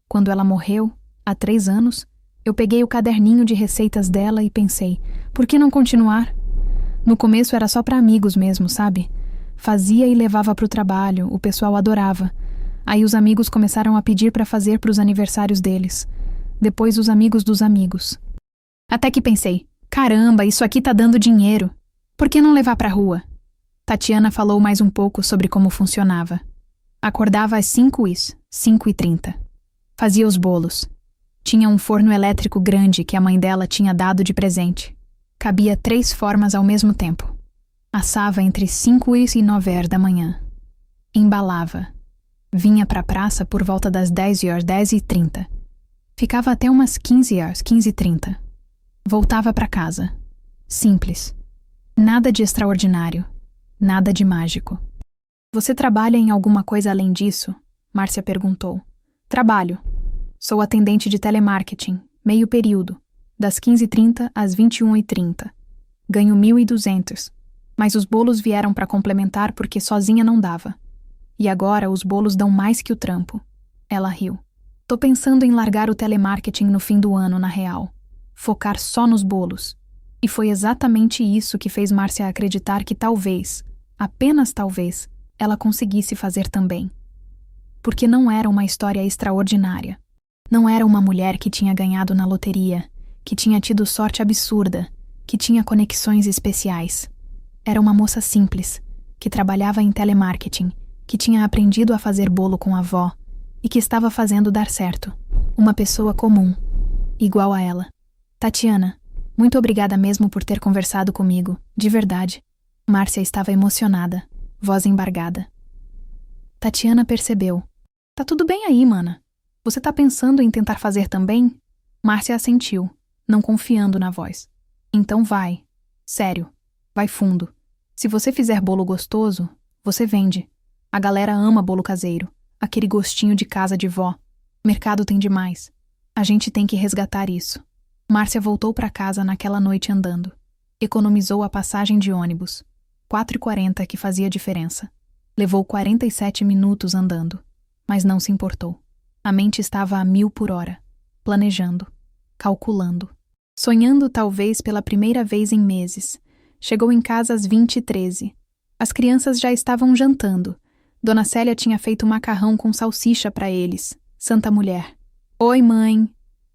Quando ela morreu, há 3 anos, eu peguei o caderninho de receitas dela e pensei, por que não continuar? No começo era só para amigos mesmo, sabe? Fazia e levava para o trabalho, o pessoal adorava. Aí os amigos começaram a pedir para fazer para os aniversários deles. Depois os amigos dos amigos. Até que pensei, caramba, isso aqui tá dando dinheiro. Por que não levar pra rua? Tatiana falou mais um pouco sobre como funcionava. Acordava às 5h30. Fazia os bolos. Tinha um forno elétrico grande que a mãe dela tinha dado de presente. Cabia 3 formas ao mesmo tempo. Assava entre 5 e 9 da manhã. Embalava. Vinha pra praça por volta das 10h, 10h30. Ficava até umas 15h, 15h30. Voltava para casa. Simples. Nada de extraordinário. Nada de mágico. Você trabalha em alguma coisa além disso? Márcia perguntou. Trabalho. Sou atendente de telemarketing, meio período, das 15h30 às 21h30. Ganho 1.200, mas os bolos vieram para complementar porque sozinha não dava. E agora os bolos dão mais que o trampo. Ela riu. Tô pensando em largar o telemarketing no fim do ano, na real. Focar só nos bolos. E foi exatamente isso que fez Márcia acreditar que talvez, apenas talvez, ela conseguisse fazer também. Porque não era uma história extraordinária. Não era uma mulher que tinha ganhado na loteria, que tinha tido sorte absurda, que tinha conexões especiais. Era uma moça simples, que trabalhava em telemarketing, que tinha aprendido a fazer bolo com a avó e que estava fazendo dar certo. Uma pessoa comum, igual a ela. Tatiana, muito obrigada mesmo por ter conversado comigo, de verdade. Márcia estava emocionada, voz embargada. Tatiana percebeu. Tá tudo bem aí, mana. Você tá pensando em tentar fazer também? Márcia assentiu, não confiando na voz. Então vai. Sério, vai fundo. Se você fizer bolo gostoso, você vende. A galera ama bolo caseiro, aquele gostinho de casa de vó. Mercado tem demais. A gente tem que resgatar isso. Márcia voltou para casa naquela noite andando. Economizou a passagem de ônibus. 4h40 que fazia diferença. Levou 47 minutos andando, mas não se importou. A mente estava a 1000 por hora, planejando, calculando. Sonhando talvez pela primeira vez em meses. Chegou em casa às 20h13. As crianças já estavam jantando. Dona Célia tinha feito macarrão com salsicha para eles. Santa mulher. Oi, mãe.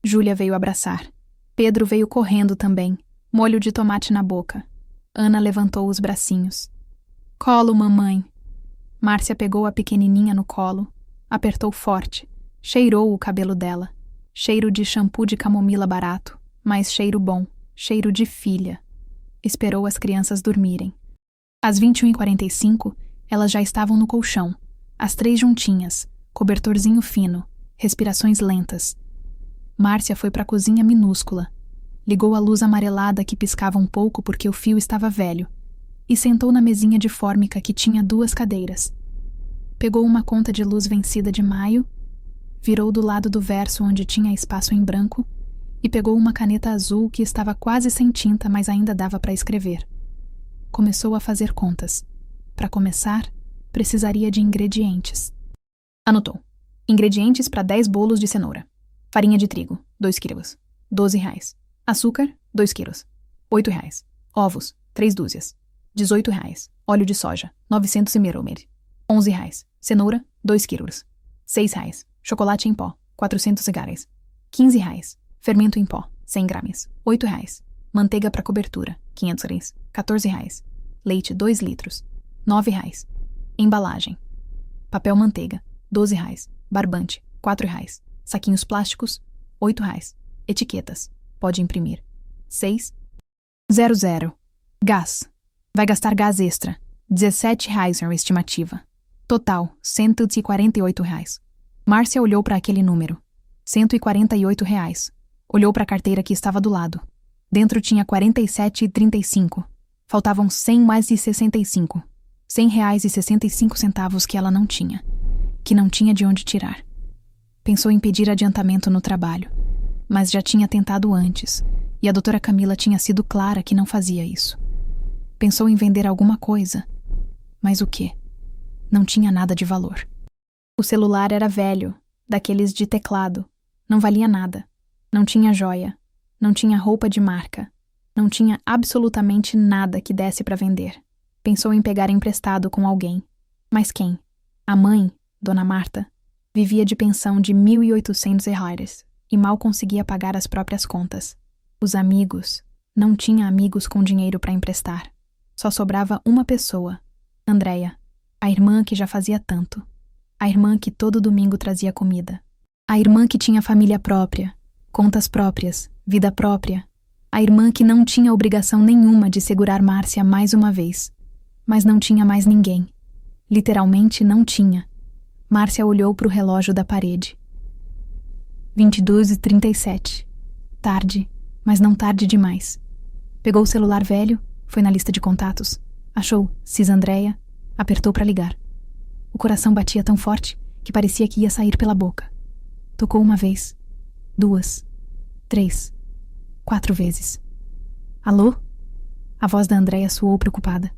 Júlia veio abraçar. Pedro veio correndo também, molho de tomate na boca. Ana levantou os bracinhos. Colo, mamãe. Márcia pegou a pequenininha no colo, apertou forte, cheirou o cabelo dela. Cheiro de shampoo de camomila barato, mas cheiro bom, cheiro de filha. Esperou as crianças dormirem. Às 21h45, elas já estavam no colchão, as 3 juntinhas, cobertorzinho fino, respirações lentas. Márcia foi para a cozinha minúscula, ligou a luz amarelada que piscava um pouco porque o fio estava velho, e sentou na mesinha de fórmica que tinha 2 cadeiras. Pegou uma conta de luz vencida de maio, virou do lado do verso onde tinha espaço em branco e pegou uma caneta azul que estava quase sem tinta, mas ainda dava para escrever. Começou a fazer contas. Para começar, precisaria de ingredientes. Anotou. Ingredientes para 10 bolos de cenoura. Farinha de trigo, 2 quilos, R$12. Açúcar, 2 quilos, R$8. Ovos, 3 dúzias, R$18. Óleo de soja, 900 ml, R$11. Cenoura, 2 quilos, R$6. Chocolate em pó, 400 reais, R$15. Fermento em pó, 100 gramas, R$8. Manteiga para cobertura, 500 gramas, R$14. Leite, 2 litros, R$9. Embalagem. Papel manteiga, R$12. Barbante, R$4. Saquinhos plásticos, R$8. Etiquetas. Pode imprimir. 600. Gás. Vai gastar gás extra. R$17 é uma estimativa. Total, R$148. Márcia olhou para aquele número. R$148. Olhou para a carteira que estava do lado. Dentro tinha 47,35. Faltavam 100 mais de 65. R$100,65 que ela não tinha. Que não tinha de onde tirar. Pensou em pedir adiantamento no trabalho, mas já tinha tentado antes, e a doutora Camila tinha sido clara que não fazia isso. Pensou em vender alguma coisa, mas o quê? Não tinha nada de valor. O celular era velho, daqueles de teclado, não valia nada, não tinha joia, não tinha roupa de marca, não tinha absolutamente nada que desse para vender. Pensou em pegar emprestado com alguém, mas quem? A mãe, Dona Marta, vivia de pensão de R$1.800 e mal conseguia pagar as próprias contas. Os amigos, não tinha amigos com dinheiro para emprestar. Só sobrava uma pessoa, Andréia, a irmã que já fazia tanto. A irmã que todo domingo trazia comida. A irmã que tinha família própria, contas próprias, vida própria. A irmã que não tinha obrigação nenhuma de segurar Márcia mais uma vez. Mas não tinha mais ninguém. Literalmente não tinha. Márcia olhou para o relógio da parede. 22h37. Tarde, mas não tarde demais. Pegou o celular velho, foi na lista de contatos, achou Cis Andréia, apertou para ligar. O coração batia tão forte que parecia que ia sair pela boca. Tocou uma vez, 2, 3, 4 vezes. Alô? A voz da Andréia soou preocupada.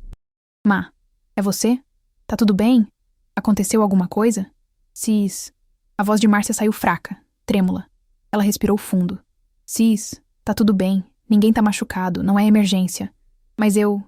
Má, é você? Tá tudo bem? Aconteceu alguma coisa? Cis. A voz de Márcia saiu fraca, trêmula. Ela respirou fundo. Cis, tá tudo bem. Ninguém tá machucado, não é emergência. Mas eu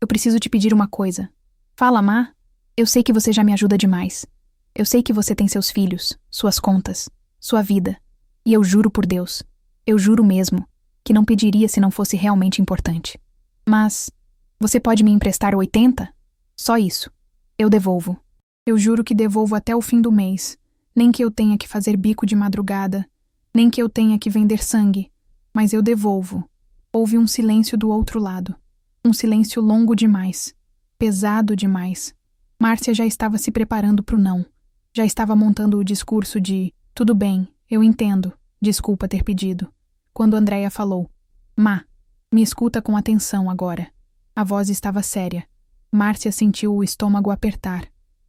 preciso te pedir uma coisa. Fala, Má. Eu sei que você já me ajuda demais. Eu sei que você tem seus filhos, suas contas, sua vida. E eu juro por Deus, eu juro mesmo, que não pediria se não fosse realmente importante. Mas você pode me emprestar 80? Só isso. Eu devolvo. Eu juro que devolvo até o fim do mês. Nem que eu tenha que fazer bico de madrugada, nem que eu tenha que vender sangue. Mas eu devolvo. Houve um silêncio do outro lado. Um silêncio longo demais. Pesado demais. Márcia já estava se preparando pro não. Já estava montando o discurso de tudo bem, eu entendo, desculpa ter pedido. Quando Andréia falou, Má, me escuta com atenção agora. A voz estava séria. Márcia sentiu o estômago apertar.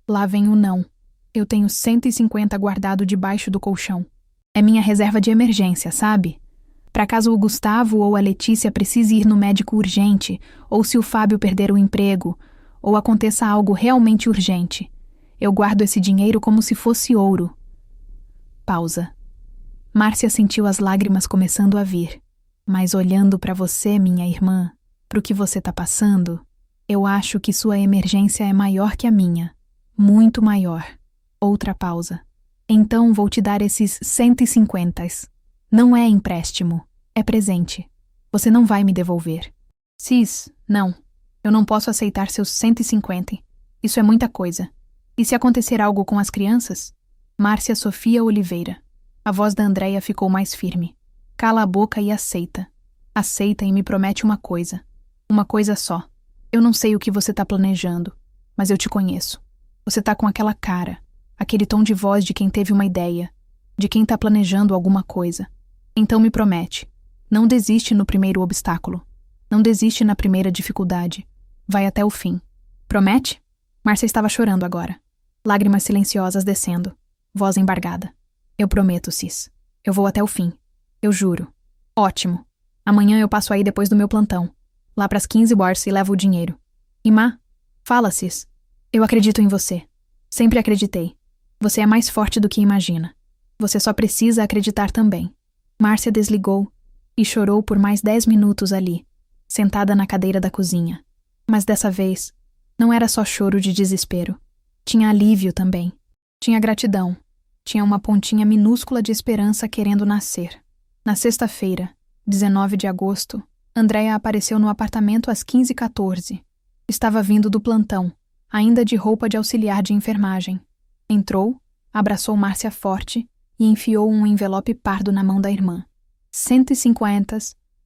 Lá vem o não. Eu tenho 150 guardado debaixo do colchão. É minha reserva de emergência, sabe? Para caso o Gustavo ou a Letícia precise ir no médico urgente, ou se o Fábio perder o emprego, ou aconteça algo realmente urgente. Eu guardo esse dinheiro como se fosse ouro. Pausa. Márcia sentiu as lágrimas começando a vir. Mas olhando para você, minha irmã, pro que você tá passando, eu acho que sua emergência é maior que a minha. Muito maior. Outra pausa. Então vou te dar esses 150. Não é empréstimo, é presente. Você não vai me devolver. Cis, não. Eu não posso aceitar seus 150. Isso é muita coisa. E se acontecer algo com as crianças? Márcia Sofia Oliveira. A voz da Andréia ficou mais firme. Cala a boca e aceita. Aceita e me promete uma coisa. Uma coisa só. Eu não sei o que você tá planejando, mas eu te conheço. Você tá com aquela cara, aquele tom de voz de quem teve uma ideia, de quem tá planejando alguma coisa. Então me promete. Não desiste no primeiro obstáculo. Não desiste na primeira dificuldade. Vai até o fim. Promete? Márcia estava chorando agora. Lágrimas silenciosas descendo. Voz embargada. Eu prometo, Cis. Eu vou até o fim. Eu juro. Ótimo. Amanhã eu passo aí depois do meu plantão. Lá pras 15 horas e levo o dinheiro. E Má? Fala, Cis. Eu acredito em você. Sempre acreditei. Você é mais forte do que imagina. Você só precisa acreditar também. Márcia desligou e chorou por mais 10 minutos ali, sentada na cadeira da cozinha. Mas dessa vez, não era só choro de desespero. Tinha alívio também. Tinha gratidão. Tinha uma pontinha minúscula de esperança querendo nascer. Na sexta-feira, 19 de agosto, Andréia apareceu no apartamento às 15h14. Estava vindo do plantão, ainda de roupa de auxiliar de enfermagem. Entrou, abraçou Márcia forte e enfiou um envelope pardo na mão da irmã. 150,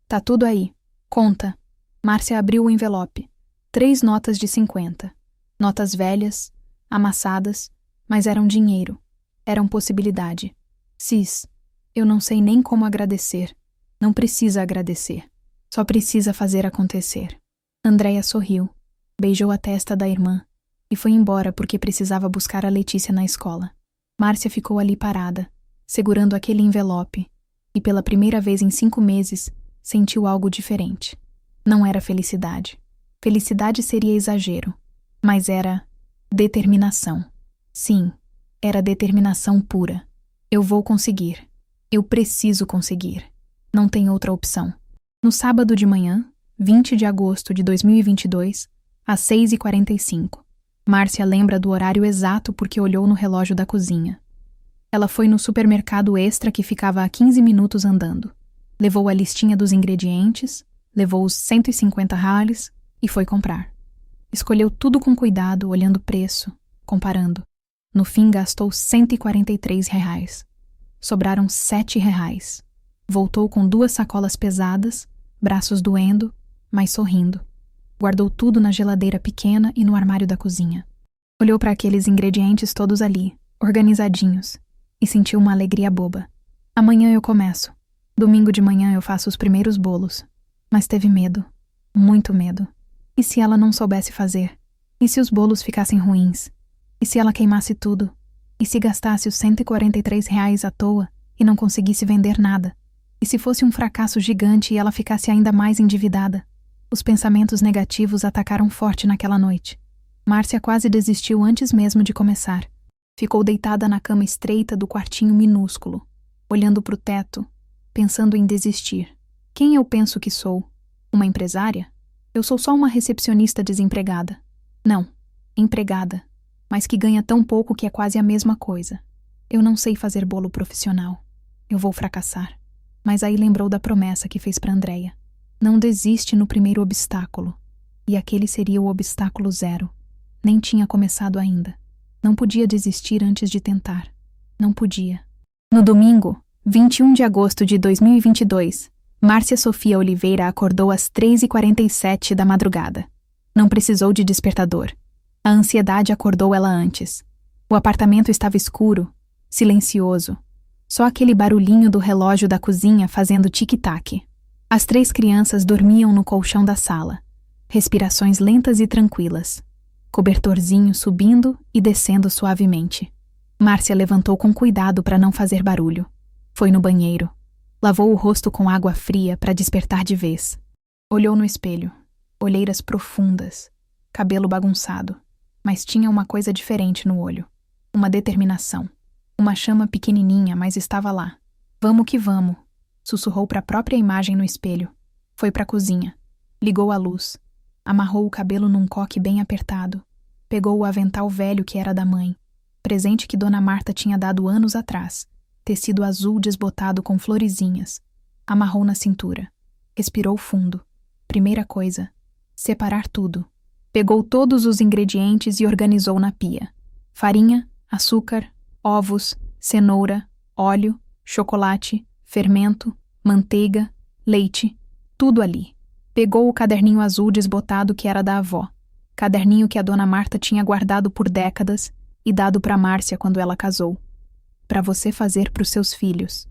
tá tudo aí. Conta. Márcia abriu o envelope. 3 notas de 50. Notas velhas, amassadas, mas eram dinheiro. Eram possibilidade. Cis, eu não sei nem como agradecer. Não precisa agradecer. Só precisa fazer acontecer. Andréia sorriu, beijou a testa da irmã e foi embora porque precisava buscar a Letícia na escola. Márcia ficou ali parada, segurando aquele envelope, e pela primeira vez em 5 meses sentiu algo diferente. Não era felicidade. Felicidade seria exagero, mas era determinação. Sim, era determinação pura. Eu vou conseguir. Eu preciso conseguir. Não tem outra opção. No sábado de manhã, 20 de agosto de 2022, às 6h45. Márcia lembra do horário exato porque olhou no relógio da cozinha. Ela foi no supermercado Extra que ficava a 15 minutos andando. Levou a listinha dos ingredientes, levou os 150 reais e foi comprar. Escolheu tudo com cuidado, olhando o preço, comparando. No fim gastou 143 reais. Sobraram 7 reais. Voltou com 2 sacolas pesadas, braços doendo, mas sorrindo. Guardou tudo na geladeira pequena e no armário da cozinha. Olhou para aqueles ingredientes todos ali, organizadinhos, e sentiu uma alegria boba. Amanhã eu começo. Domingo de manhã eu faço os primeiros bolos. Mas teve medo. Muito medo. E se ela não soubesse fazer? E se os bolos ficassem ruins? E se ela queimasse tudo? E se gastasse os 143 reais à toa? e não conseguisse vender nada? E se fosse um fracasso gigante e ela ficasse ainda mais endividada? Os pensamentos negativos atacaram forte naquela noite. Márcia quase desistiu antes mesmo de começar. Ficou deitada na cama estreita do quartinho minúsculo, olhando para o teto, pensando em desistir. Quem eu penso que sou? Uma empresária? Eu sou só uma recepcionista desempregada. Não, empregada, mas que ganha tão pouco que é quase a mesma coisa. Eu não sei fazer bolo profissional. Eu vou fracassar. Mas aí lembrou da promessa que fez para Andréia. Não desiste no primeiro obstáculo. E aquele seria o obstáculo 0. Nem tinha começado ainda. Não podia desistir antes de tentar. Não podia. No domingo, 21 de agosto de 2022, Márcia Sofia Oliveira acordou às 3h47 da madrugada. Não precisou de despertador. A ansiedade acordou ela antes. O apartamento estava escuro, silencioso. Só aquele barulhinho do relógio da cozinha fazendo tic-tac. As 3 crianças dormiam no colchão da sala. Respirações lentas e tranquilas. Cobertorzinho subindo e descendo suavemente. Márcia levantou com cuidado para não fazer barulho. Foi no banheiro. Lavou o rosto com água fria para despertar de vez. Olhou no espelho. Olheiras profundas. Cabelo bagunçado. Mas tinha uma coisa diferente no olho. Uma determinação. Uma chama pequenininha, mas estava lá. Vamos que vamos, sussurrou para a própria imagem no espelho. Foi para a cozinha. Ligou a luz. Amarrou o cabelo num coque bem apertado. Pegou o avental velho que era da mãe. Presente que Dona Marta tinha dado anos atrás. Tecido azul desbotado com florezinhas. Amarrou na cintura. Respirou fundo. Primeira coisa, separar tudo. Pegou todos os ingredientes e organizou na pia. Farinha, açúcar, ovos, cenoura, óleo, chocolate, fermento, manteiga, leite, tudo ali. Pegou o caderninho azul desbotado que era da avó. Caderninho que a Dona Marta tinha guardado por décadas e dado para Márcia quando ela casou. Para você fazer para os seus filhos,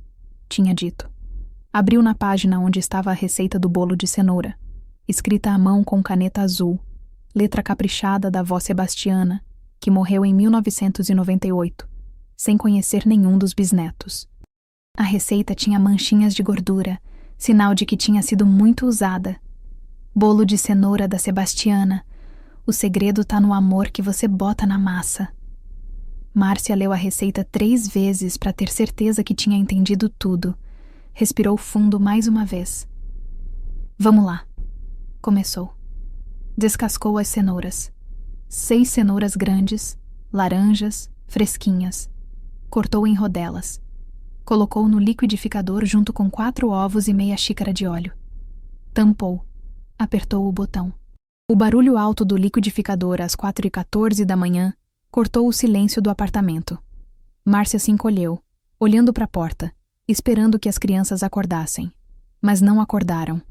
tinha dito. Abriu na página onde estava a receita do bolo de cenoura, escrita à mão com caneta azul, letra caprichada da avó Sebastiana, que morreu em 1998, sem conhecer nenhum dos bisnetos. A receita tinha manchinhas de gordura, sinal de que tinha sido muito usada. Bolo de cenoura da Sebastiana. O segredo tá no amor que você bota na massa. Márcia leu a receita 3 vezes para ter certeza que tinha entendido tudo. Respirou fundo mais uma vez. Vamos lá. Começou. Descascou as cenouras. 6 cenouras grandes, laranjas, fresquinhas. Cortou em rodelas. Colocou no liquidificador junto com 4 ovos e meia xícara de óleo. Tampou. Apertou o botão. O barulho alto do liquidificador às 4h14 da manhã cortou o silêncio do apartamento. Márcia se encolheu, olhando para a porta, esperando que as crianças acordassem. Mas não acordaram.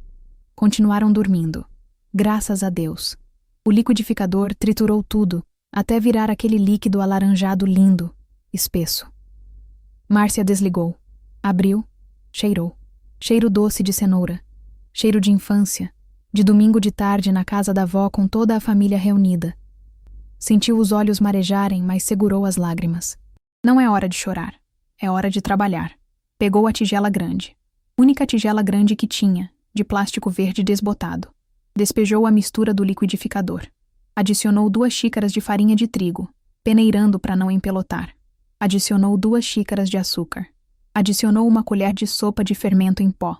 Continuaram dormindo. Graças a Deus. O liquidificador triturou tudo, até virar aquele líquido alaranjado lindo, espesso. Márcia desligou. Abriu. Cheirou. Cheiro doce de cenoura. Cheiro de infância. De domingo de tarde na casa da avó com toda a família reunida. Sentiu os olhos marejarem, mas segurou as lágrimas. Não é hora de chorar. É hora de trabalhar. Pegou a tigela grande. Única tigela grande que tinha, de plástico verde desbotado. Despejou a mistura do liquidificador. Adicionou 2 xícaras de farinha de trigo, peneirando para não empelotar. Adicionou 2 xícaras de açúcar. Adicionou uma colher de sopa de fermento em pó.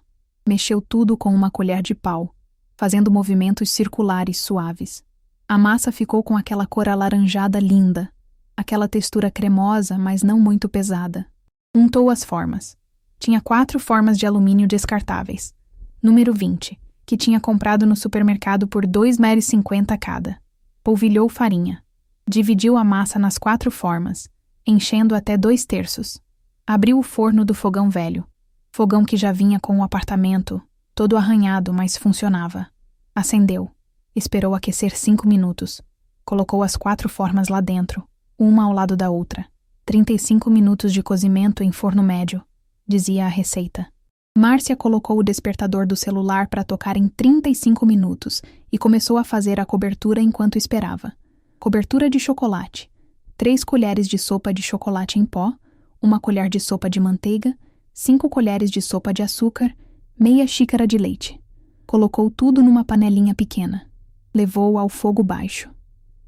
Mexeu tudo com uma colher de pau, fazendo movimentos circulares suaves. A massa ficou com aquela cor alaranjada linda, aquela textura cremosa, mas não muito pesada. Untou as formas. Tinha 4 formas de alumínio descartáveis. Número 20, que tinha comprado no supermercado por R$ 2,50 cada. Polvilhou farinha. Dividiu a massa nas 4 formas, enchendo até 2/3. Abriu o forno do fogão velho. Fogão que já vinha com o apartamento, todo arranhado, mas funcionava. Acendeu. Esperou aquecer 5 minutos. Colocou as 4 formas lá dentro, uma ao lado da outra. 35 minutos de cozimento em forno médio, dizia a receita. Márcia colocou o despertador do celular para tocar em 35 minutos e começou a fazer a cobertura enquanto esperava. Cobertura de chocolate. 3 colheres de sopa de chocolate em pó, 1 colher de sopa de manteiga, 5 colheres de sopa de açúcar, meia xícara de leite. Colocou tudo numa panelinha pequena. Levou ao fogo baixo.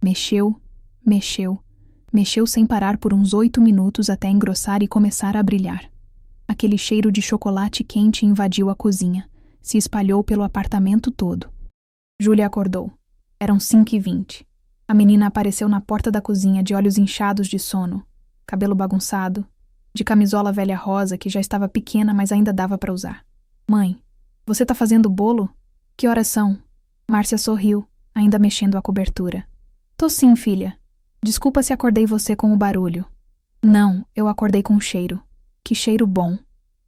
Mexeu, mexeu, mexeu sem parar por uns 8 minutos até engrossar e começar a brilhar. Aquele cheiro de chocolate quente invadiu a cozinha, se espalhou pelo apartamento todo. Júlia acordou. Eram 5h20. A menina apareceu na porta da cozinha de olhos inchados de sono, cabelo bagunçado, de camisola velha rosa que já estava pequena, mas ainda dava para usar. Mãe, você tá fazendo bolo? Que horas são? Márcia sorriu, ainda mexendo a cobertura. Tô sim, filha. Desculpa se acordei você com o barulho. Não, eu acordei com o cheiro. Que cheiro bom.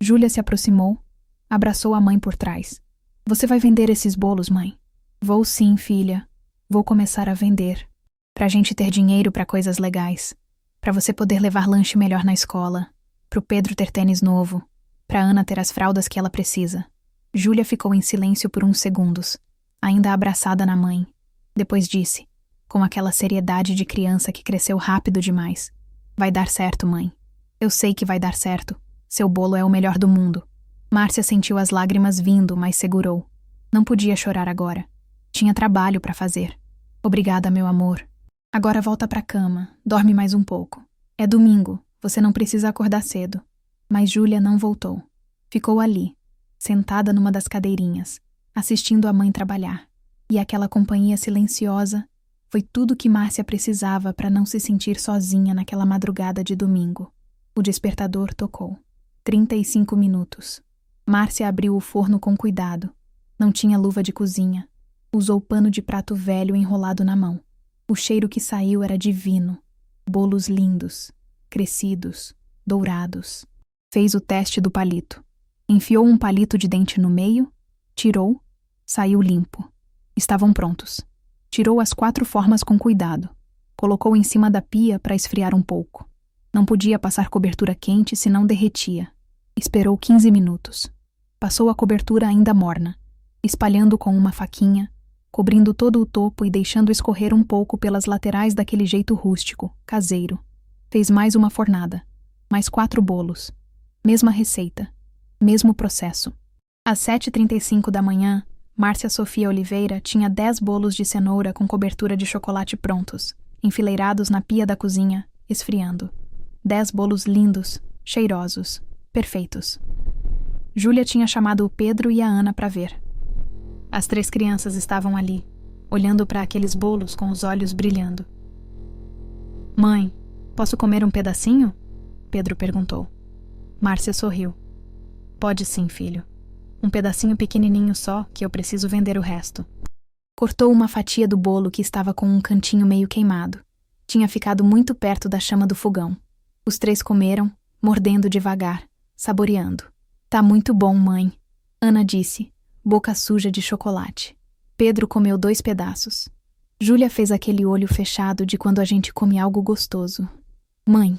Júlia se aproximou, abraçou a mãe por trás. Você vai vender esses bolos, mãe? Vou sim, filha. Vou começar a vender. Pra gente ter dinheiro pra coisas legais. Pra você poder levar lanche melhor na escola. Pro Pedro ter tênis novo. Pra Ana ter as fraldas que ela precisa. Júlia ficou em silêncio por uns segundos, ainda abraçada na mãe. Depois disse, com aquela seriedade de criança que cresceu rápido demais. Vai dar certo, mãe. Eu sei que vai dar certo. Seu bolo é o melhor do mundo. Márcia sentiu as lágrimas vindo, mas segurou. Não podia chorar agora. Tinha trabalho para fazer. Obrigada, meu amor. Agora volta pra cama, dorme mais um pouco. É domingo, você não precisa acordar cedo. Mas Júlia não voltou. Ficou ali, sentada numa das cadeirinhas, assistindo a mãe trabalhar. E aquela companhia silenciosa foi tudo que Márcia precisava para não se sentir sozinha naquela madrugada de domingo. O despertador tocou. 35 minutos. Márcia abriu o forno com cuidado. Não tinha luva de cozinha. Usou pano de prato velho enrolado na mão. O cheiro que saiu era divino. Bolos lindos, crescidos, dourados. Fez o teste do palito. Enfiou um palito de dente no meio, tirou, saiu limpo. Estavam prontos. Tirou as 4 formas com cuidado. Colocou em cima da pia para esfriar um pouco. Não podia passar cobertura quente, senão derretia. Esperou 15 minutos. Passou a cobertura ainda morna, espalhando com uma faquinha, cobrindo todo o topo e deixando escorrer um pouco pelas laterais daquele jeito rústico, caseiro. Fez mais uma fornada. Mais 4 bolos. Mesma receita. Mesmo processo. Às 7h35 da manhã, Márcia Sofia Oliveira tinha 10 bolos de cenoura com cobertura de chocolate prontos, enfileirados na pia da cozinha, esfriando. 10 bolos lindos, cheirosos, perfeitos. Júlia tinha chamado o Pedro e a Ana para ver. As 3 crianças estavam ali, olhando para aqueles bolos com os olhos brilhando. Mãe, posso comer um pedacinho? Pedro perguntou. Márcia sorriu. Pode sim, filho. Um pedacinho pequenininho só, que eu preciso vender o resto. Cortou uma fatia do bolo que estava com um cantinho meio queimado. Tinha ficado muito perto da chama do fogão. Os 3 comeram, mordendo devagar, saboreando. Tá muito bom, mãe, Ana disse, boca suja de chocolate. Pedro comeu 2 pedaços. Júlia fez aquele olho fechado de quando a gente come algo gostoso. Mãe,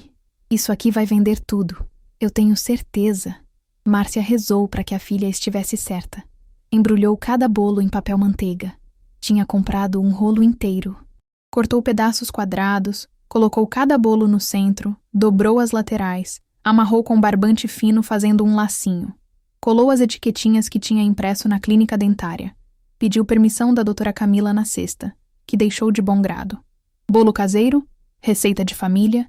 isso aqui vai vender tudo. Eu tenho certeza. Márcia rezou para que a filha estivesse certa. Embrulhou cada bolo em papel manteiga. Tinha comprado um rolo inteiro. Cortou pedaços quadrados, colocou cada bolo no centro, dobrou as laterais, amarrou com barbante fino fazendo um lacinho. Colou as etiquetinhas que tinha impresso na clínica dentária. Pediu permissão da doutora Camila na cesta, que deixou de bom grado. Bolo caseiro, receita de família,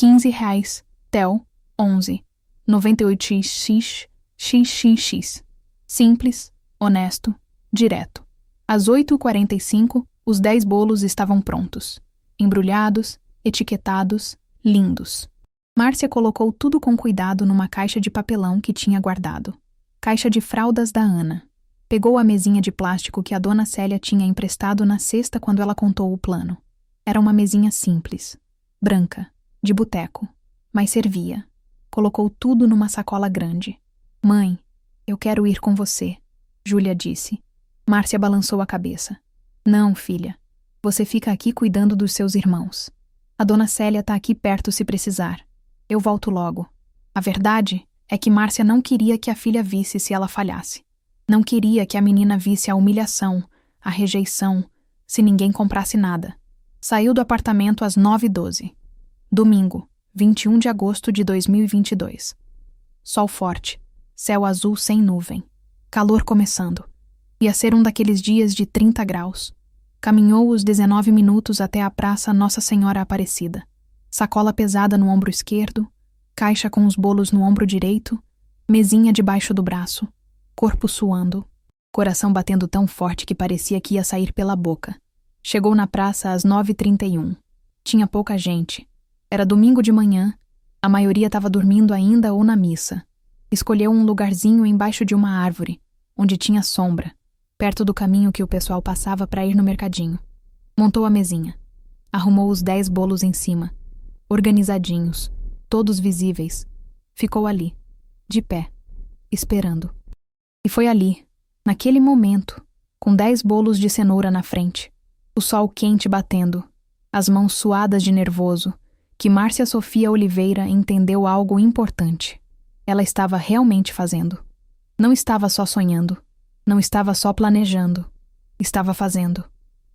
R$15, TEL, 11, 98x, XXX. Simples, honesto, direto. Às 8h45, os 10 bolos estavam prontos. Embrulhados, etiquetados, lindos. Márcia colocou tudo com cuidado numa caixa de papelão que tinha guardado. Caixa de fraldas da Ana. Pegou a mesinha de plástico que a dona Célia tinha emprestado na sexta quando ela contou o plano. Era uma mesinha simples, branca, de boteco, mas servia. Colocou tudo numa sacola grande. Mãe, eu quero ir com você, Júlia disse. Márcia balançou a cabeça. Não, filha. Você fica aqui cuidando dos seus irmãos. A dona Célia tá aqui perto se precisar. Eu volto logo. A verdade é que Márcia não queria que a filha visse se ela falhasse. Não queria que a menina visse a humilhação, a rejeição, se ninguém comprasse nada. Saiu do apartamento às 9h12. Domingo, 21 de agosto de 2022. sol forte, céu azul sem nuvem, calor começando. Ia ser um daqueles dias de 30 graus. Caminhou os 19 minutos até a Praça Nossa Senhora Aparecida. Sacola pesada no ombro esquerdo, caixa com os bolos no ombro direito, mesinha debaixo do braço, corpo suando, coração batendo tão forte que parecia que ia sair pela boca. Chegou na praça às 9h31. Tinha pouca gente. Era domingo de manhã, a maioria estava dormindo ainda ou na missa. Escolheu um lugarzinho embaixo de uma árvore, onde tinha sombra, perto do caminho que o pessoal passava para ir no mercadinho. Montou a mesinha. Arrumou os 10 bolos em cima, organizadinhos, todos visíveis. Ficou ali, de pé, esperando. E foi ali, naquele momento, com 10 bolos de cenoura na frente, o sol quente batendo, as mãos suadas de nervoso, que Márcia Sofia Oliveira entendeu algo importante. Ela estava realmente fazendo. Não estava só sonhando. Não estava só planejando. Estava fazendo.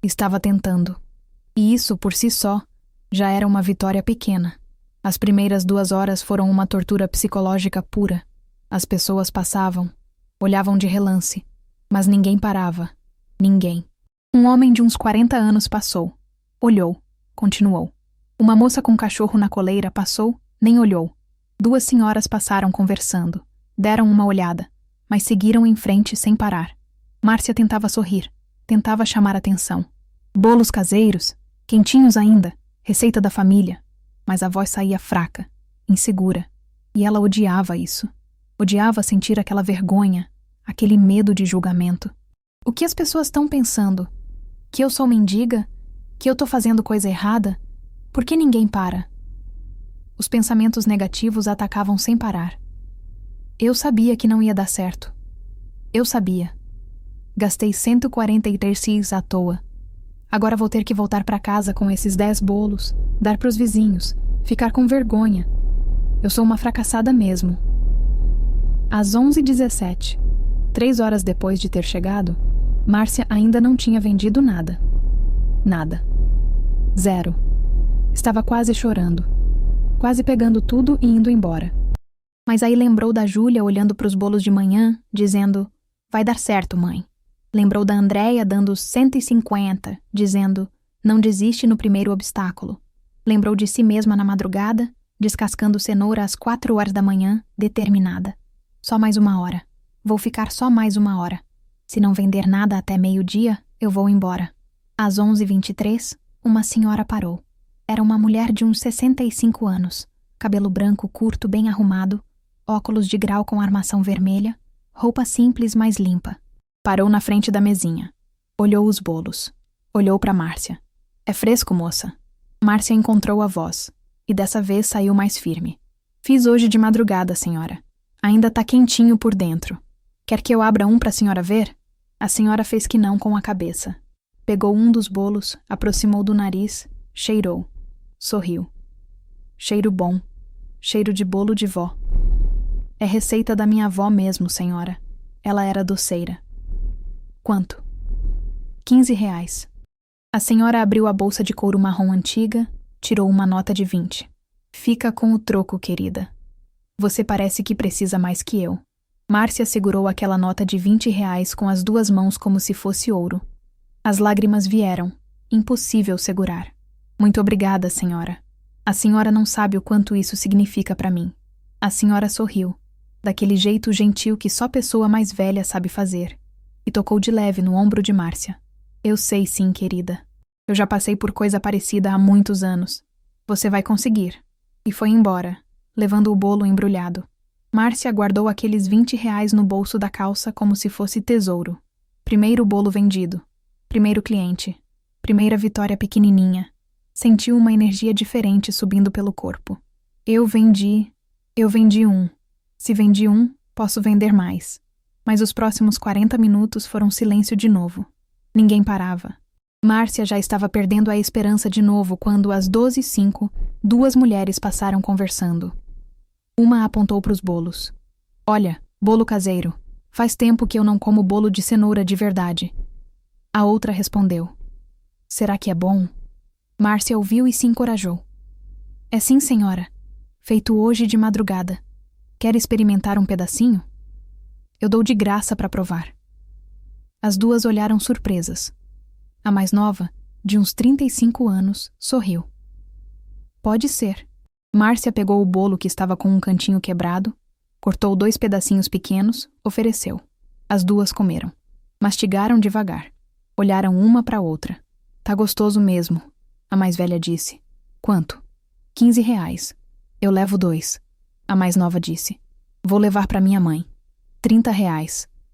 Estava tentando. E isso, por si só, já era uma vitória pequena. As primeiras 2 horas foram uma tortura psicológica pura. As pessoas passavam, olhavam de relance, mas ninguém parava. Ninguém. Um homem de uns 40 anos passou. Olhou. Continuou. Uma moça com um cachorro na coleira passou, nem olhou. 2 senhoras passaram conversando. Deram uma olhada, mas seguiram em frente sem parar. Márcia tentava sorrir, tentava chamar atenção. Bolos caseiros, quentinhos ainda, receita da família. Mas a voz saía fraca, insegura. E ela odiava isso. Odiava sentir aquela vergonha, aquele medo de julgamento. O que as pessoas estão pensando? Que eu sou mendiga? Que eu tô fazendo coisa errada? Por que ninguém para? Os pensamentos negativos atacavam sem parar. Eu sabia que não ia dar certo. Eu sabia. Gastei 143 à toa. Agora vou ter que voltar para casa com esses 10 bolos, dar pros vizinhos, ficar com vergonha. Eu sou uma fracassada mesmo. Às 11h17, 3 horas depois de ter chegado, Márcia ainda não tinha vendido nada. Nada. 0. Estava quase chorando. Quase pegando tudo e indo embora. Mas aí lembrou da Júlia olhando para os bolos de manhã, dizendo: vai dar certo, mãe. Lembrou da Andréia dando 150, dizendo: não desiste no primeiro obstáculo. Lembrou de si mesma na madrugada, descascando cenoura às 4 horas da manhã, determinada. Só mais 1 hora. Vou ficar só mais 1 hora. Se não vender nada até meio-dia, eu vou embora. Às 11h23, uma senhora parou. Era uma mulher de uns 65 anos, cabelo branco curto bem arrumado, óculos de grau com armação vermelha, roupa simples mas limpa. Parou na frente da mesinha. Olhou os bolos. Olhou para Márcia. É fresco, moça. Márcia encontrou a voz, e dessa vez saiu mais firme. Fiz hoje de madrugada, senhora. Ainda tá quentinho por dentro. Quer que eu abra um para a senhora ver? A senhora fez que não com a cabeça. Pegou um dos bolos, aproximou do nariz, cheirou. Sorriu. Cheiro bom. Cheiro de bolo de vó. É receita da minha avó mesmo, senhora. Ela era doceira. Quanto? 15 reais. A senhora abriu a bolsa de couro marrom antiga, tirou uma nota de 20. Fica com o troco, querida. Você parece que precisa mais que eu. Márcia segurou aquela nota de 20 reais com as 2 mãos como se fosse ouro. As lágrimas vieram. Impossível segurar. Muito obrigada, senhora. A senhora não sabe o quanto isso significa para mim. A senhora sorriu, daquele jeito gentil que só pessoa mais velha sabe fazer, e tocou de leve no ombro de Márcia. Eu sei sim, querida. Eu já passei por coisa parecida há muitos anos. Você vai conseguir. E foi embora, levando o bolo embrulhado. Márcia guardou aqueles 20 reais no bolso da calça como se fosse tesouro. Primeiro bolo vendido. Primeiro cliente. Primeira vitória pequenininha. Sentiu uma energia diferente subindo pelo corpo. Eu vendi um. Se vendi um, posso vender mais. Mas os próximos 40 minutos foram silêncio de novo. Ninguém parava. Márcia já estava perdendo a esperança de novo quando, às 12h05, 2 mulheres passaram conversando. Uma apontou para os bolos. Olha, bolo caseiro. Faz tempo que eu não como bolo de cenoura de verdade. A outra respondeu. Será que é bom? Márcia ouviu e se encorajou. É sim, senhora. Feito hoje de madrugada. Quer experimentar um pedacinho? Eu dou de graça para provar. As duas olharam surpresas. A mais nova, de uns 35 anos, sorriu. Pode ser. Márcia pegou o bolo que estava com um cantinho quebrado, cortou 2 pedacinhos pequenos, ofereceu. As duas comeram. Mastigaram devagar. Olharam uma para outra. Tá gostoso mesmo, a mais velha disse. Quanto? R$ 15. Eu levo 2. A mais nova disse. Vou levar para minha mãe. R$ 30.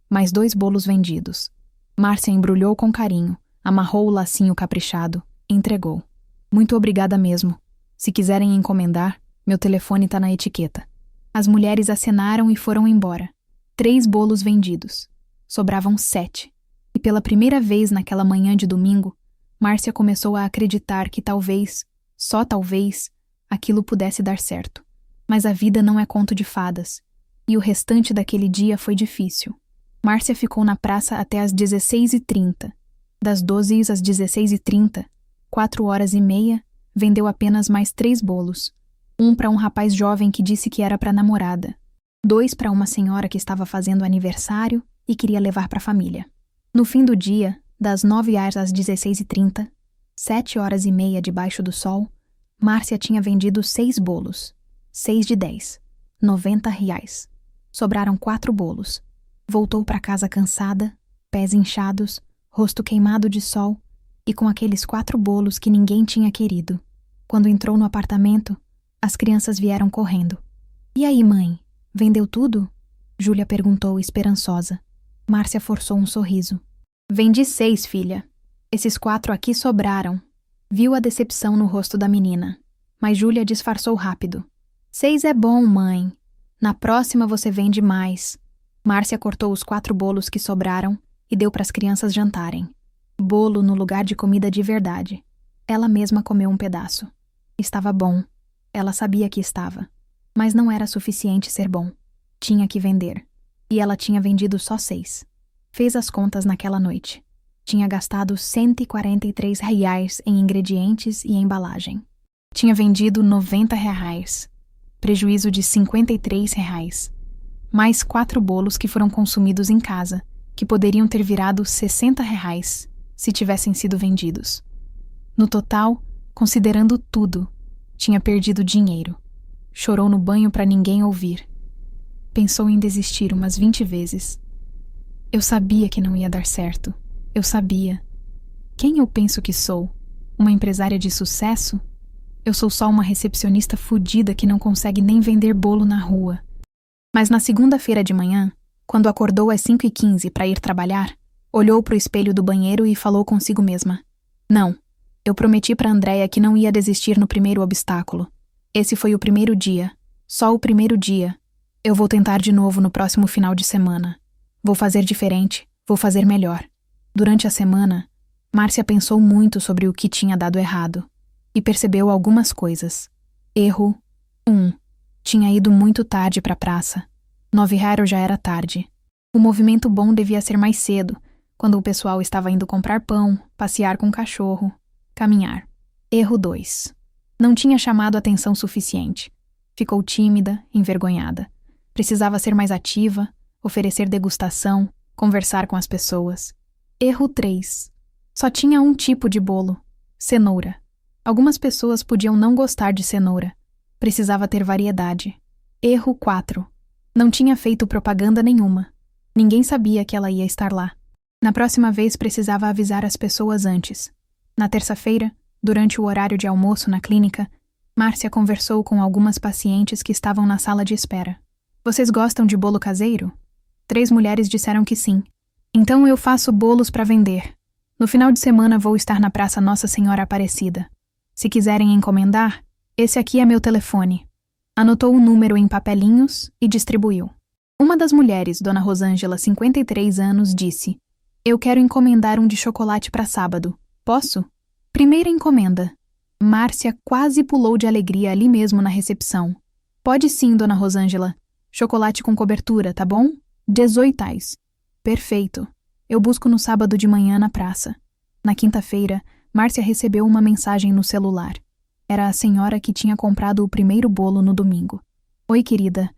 Mais 2 bolos vendidos. Márcia embrulhou com carinho, amarrou o lacinho caprichado, entregou. Muito obrigada mesmo. Se quiserem encomendar, meu telefone tá na etiqueta. As mulheres acenaram e foram embora. 3 bolos vendidos. Sobravam 7. E pela primeira vez naquela manhã de domingo, Márcia começou a acreditar que talvez, só talvez, aquilo pudesse dar certo. Mas a vida não é conto de fadas. E o restante daquele dia foi difícil. Márcia ficou na praça até às 16h30. Das 12 às 16h30, 4h30, vendeu apenas mais 3 bolos. Um para um rapaz jovem que disse que era para namorada. 2 para uma senhora que estava fazendo aniversário e queria levar para a família. No fim do dia, das 9h às 16h30, 7h30 debaixo do sol, Márcia tinha vendido 6 bolos. 6 de 10. R$ 90. Sobraram 4 bolos. Voltou para casa cansada, pés inchados, rosto queimado de sol e com aqueles 4 bolos que ninguém tinha querido. Quando entrou no apartamento, as crianças vieram correndo. E aí, mãe? Vendeu tudo? Júlia perguntou esperançosa. Márcia forçou um sorriso. Vendi 6, filha. Esses 4 aqui sobraram. Viu a decepção no rosto da menina. Mas Júlia disfarçou rápido. 6 é bom, mãe. Na próxima você vende mais. Márcia cortou os 4 bolos que sobraram e deu para as crianças jantarem. Bolo no lugar de comida de verdade. Ela mesma comeu um pedaço. Estava bom. Ela sabia que estava. Mas não era suficiente ser bom. Tinha que vender. E ela tinha vendido só 6. Fez as contas naquela noite. Tinha gastado R$ 143 em ingredientes e embalagem. Tinha vendido R$ 90. Prejuízo de R$ 53. Mais 4 bolos que foram consumidos em casa, que poderiam ter virado R$ 60 se tivessem sido vendidos. No total, considerando tudo, tinha perdido dinheiro. Chorou no banho para ninguém ouvir. Pensou em desistir umas 20 vezes. Eu sabia que não ia dar certo. Eu sabia. Quem eu penso que sou? Uma empresária de sucesso? Eu sou só uma recepcionista fudida que não consegue nem vender bolo na rua. Mas na segunda-feira de manhã, quando acordou às 5h15 para ir trabalhar, olhou para o espelho do banheiro e falou consigo mesma. Não, eu prometi para Andréia que não ia desistir no primeiro obstáculo. Esse foi o primeiro dia. Só o primeiro dia. Eu vou tentar de novo no próximo final de semana. Vou fazer diferente, vou fazer melhor. Durante a semana, Márcia pensou muito sobre o que tinha dado errado e percebeu algumas coisas. Erro 1. Tinha ido muito tarde para a praça. 9h já era tarde. O movimento bom devia ser mais cedo, quando o pessoal estava indo comprar pão, passear com o cachorro, caminhar. Erro 2. Não tinha chamado atenção suficiente. Ficou tímida, envergonhada. Precisava ser mais ativa, oferecer degustação, conversar com as pessoas. Erro 3. Só tinha um tipo de bolo: cenoura. Algumas pessoas podiam não gostar de cenoura. Precisava ter variedade. Erro 4. Não tinha feito propaganda nenhuma. Ninguém sabia que ela ia estar lá. Na próxima vez precisava avisar as pessoas antes. Na terça-feira, durante o horário de almoço na clínica, Márcia conversou com algumas pacientes que estavam na sala de espera. Vocês gostam de bolo caseiro? 3 mulheres disseram que sim. Então eu faço bolos para vender. No final de semana vou estar na Praça Nossa Senhora Aparecida. Se quiserem encomendar, esse aqui é meu telefone. Anotou o número em papelinhos e distribuiu. Uma das mulheres, Dona Rosângela, 53 anos, disse: Eu quero encomendar um de chocolate para sábado. Posso? Primeira encomenda. Márcia quase pulou de alegria ali mesmo na recepção. Pode sim, Dona Rosângela. Chocolate com cobertura, tá bom? 18. Perfeito. Eu busco no sábado de manhã na praça. Na quinta-feira, Márcia recebeu uma mensagem no celular. Era a senhora que tinha comprado o primeiro bolo no domingo. Oi, querida.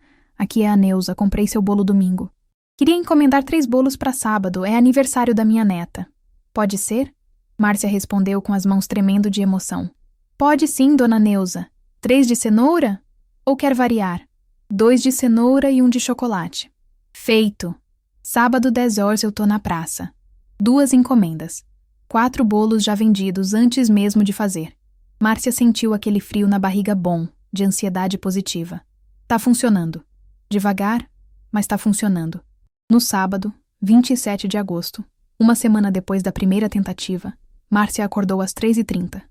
Aqui é a Neuza, comprei seu bolo domingo. Queria encomendar 3 bolos para sábado, é aniversário da minha neta. Pode ser? Márcia respondeu com as mãos tremendo de emoção. Pode sim, dona Neuza. 3 de cenoura? Ou quer variar? 2 de cenoura e 1 de chocolate. Feito. Sábado 10 horas eu tô na praça. 2 encomendas. 4 bolos já vendidos antes mesmo de fazer. Márcia sentiu aquele frio na barriga bom, de ansiedade positiva. Tá funcionando. Devagar, mas tá funcionando. No sábado, 27 de agosto, uma semana depois da primeira tentativa, Márcia acordou às 3h30.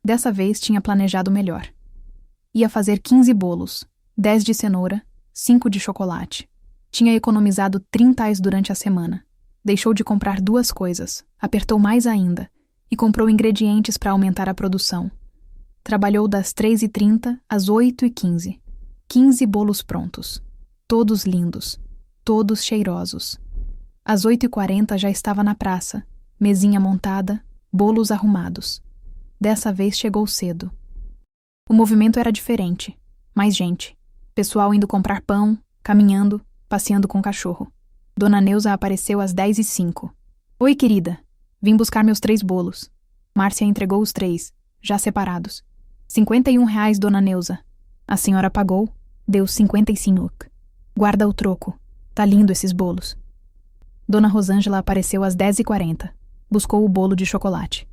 Dessa vez tinha planejado melhor. Ia fazer 15 bolos, 10 de cenoura, 5 de chocolate. Tinha economizado R$ 30 durante a semana. Deixou de comprar 2 coisas, apertou mais ainda e comprou ingredientes para aumentar a produção. Trabalhou das 3h30 às 8h15. 15 bolos prontos. Todos lindos. Todos cheirosos. Às 8h40 já estava na praça, mesinha montada, bolos arrumados. Dessa vez chegou cedo. O movimento era diferente. Mais gente. Pessoal indo comprar pão, caminhando, passeando com o cachorro. Dona Neuza apareceu às 10h05. Oi, querida. Vim buscar meus 3 bolos. Márcia entregou os 3, já separados. R$ 51, dona Neuza. A senhora pagou, deu 55. Guarda o troco. Tá lindo esses bolos. Dona Rosângela apareceu às 10h40. Buscou o bolo de chocolate.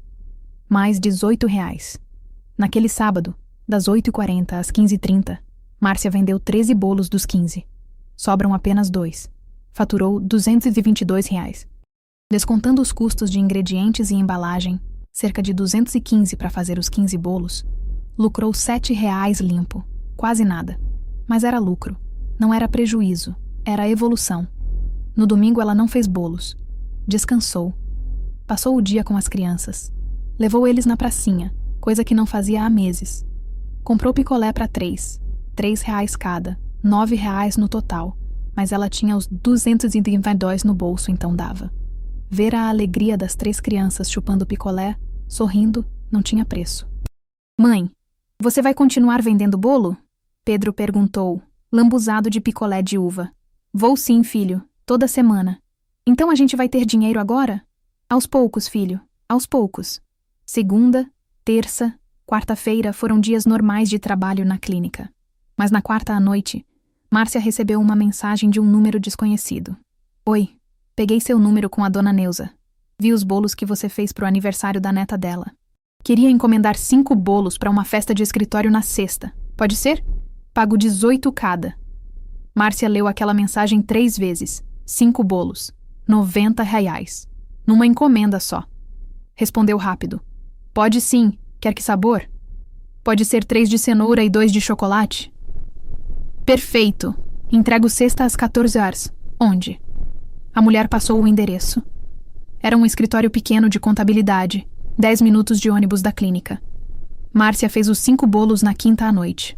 Mais R$ 18. Naquele sábado, das 8h40 às 15h30, Márcia vendeu 13 bolos dos 15. Sobram apenas 2. Faturou R$ 222. Descontando os custos de ingredientes e embalagem, cerca de 215 para fazer os 15 bolos, lucrou R$ 7 limpo. Quase nada. Mas era lucro. Não era prejuízo. Era evolução. No domingo ela não fez bolos. Descansou. Passou o dia com as crianças. Levou eles na pracinha, coisa que não fazia há meses. Comprou picolé para 3. R$ 3 cada. R$ 9 no total. Mas ela tinha os 222 no bolso, então dava. Ver a alegria das 3 crianças chupando picolé, sorrindo, não tinha preço. Mãe, você vai continuar vendendo bolo? Pedro perguntou, lambuzado de picolé de uva. Vou sim, filho, toda semana. Então a gente vai ter dinheiro agora? Aos poucos, filho, aos poucos. Segunda, terça, quarta-feira foram dias normais de trabalho na clínica. Mas na quarta à noite, Márcia recebeu uma mensagem de um número desconhecido. Oi, peguei seu número com a dona Neuza. Vi os bolos que você fez pro aniversário da neta dela. Queria encomendar 5 bolos para uma festa de escritório na sexta. Pode ser? Pago 18 cada. Márcia leu aquela mensagem 3 vezes. 5 bolos. R$ 90. Numa encomenda só. Respondeu rápido. Pode sim. Quer que sabor? Pode ser 3 de cenoura e 2 de chocolate? Perfeito. Entrego sexta às 14 horas. Onde? A mulher passou o endereço. Era um escritório pequeno de contabilidade, 10 minutos de ônibus da clínica. Márcia fez os 5 bolos na quinta à noite.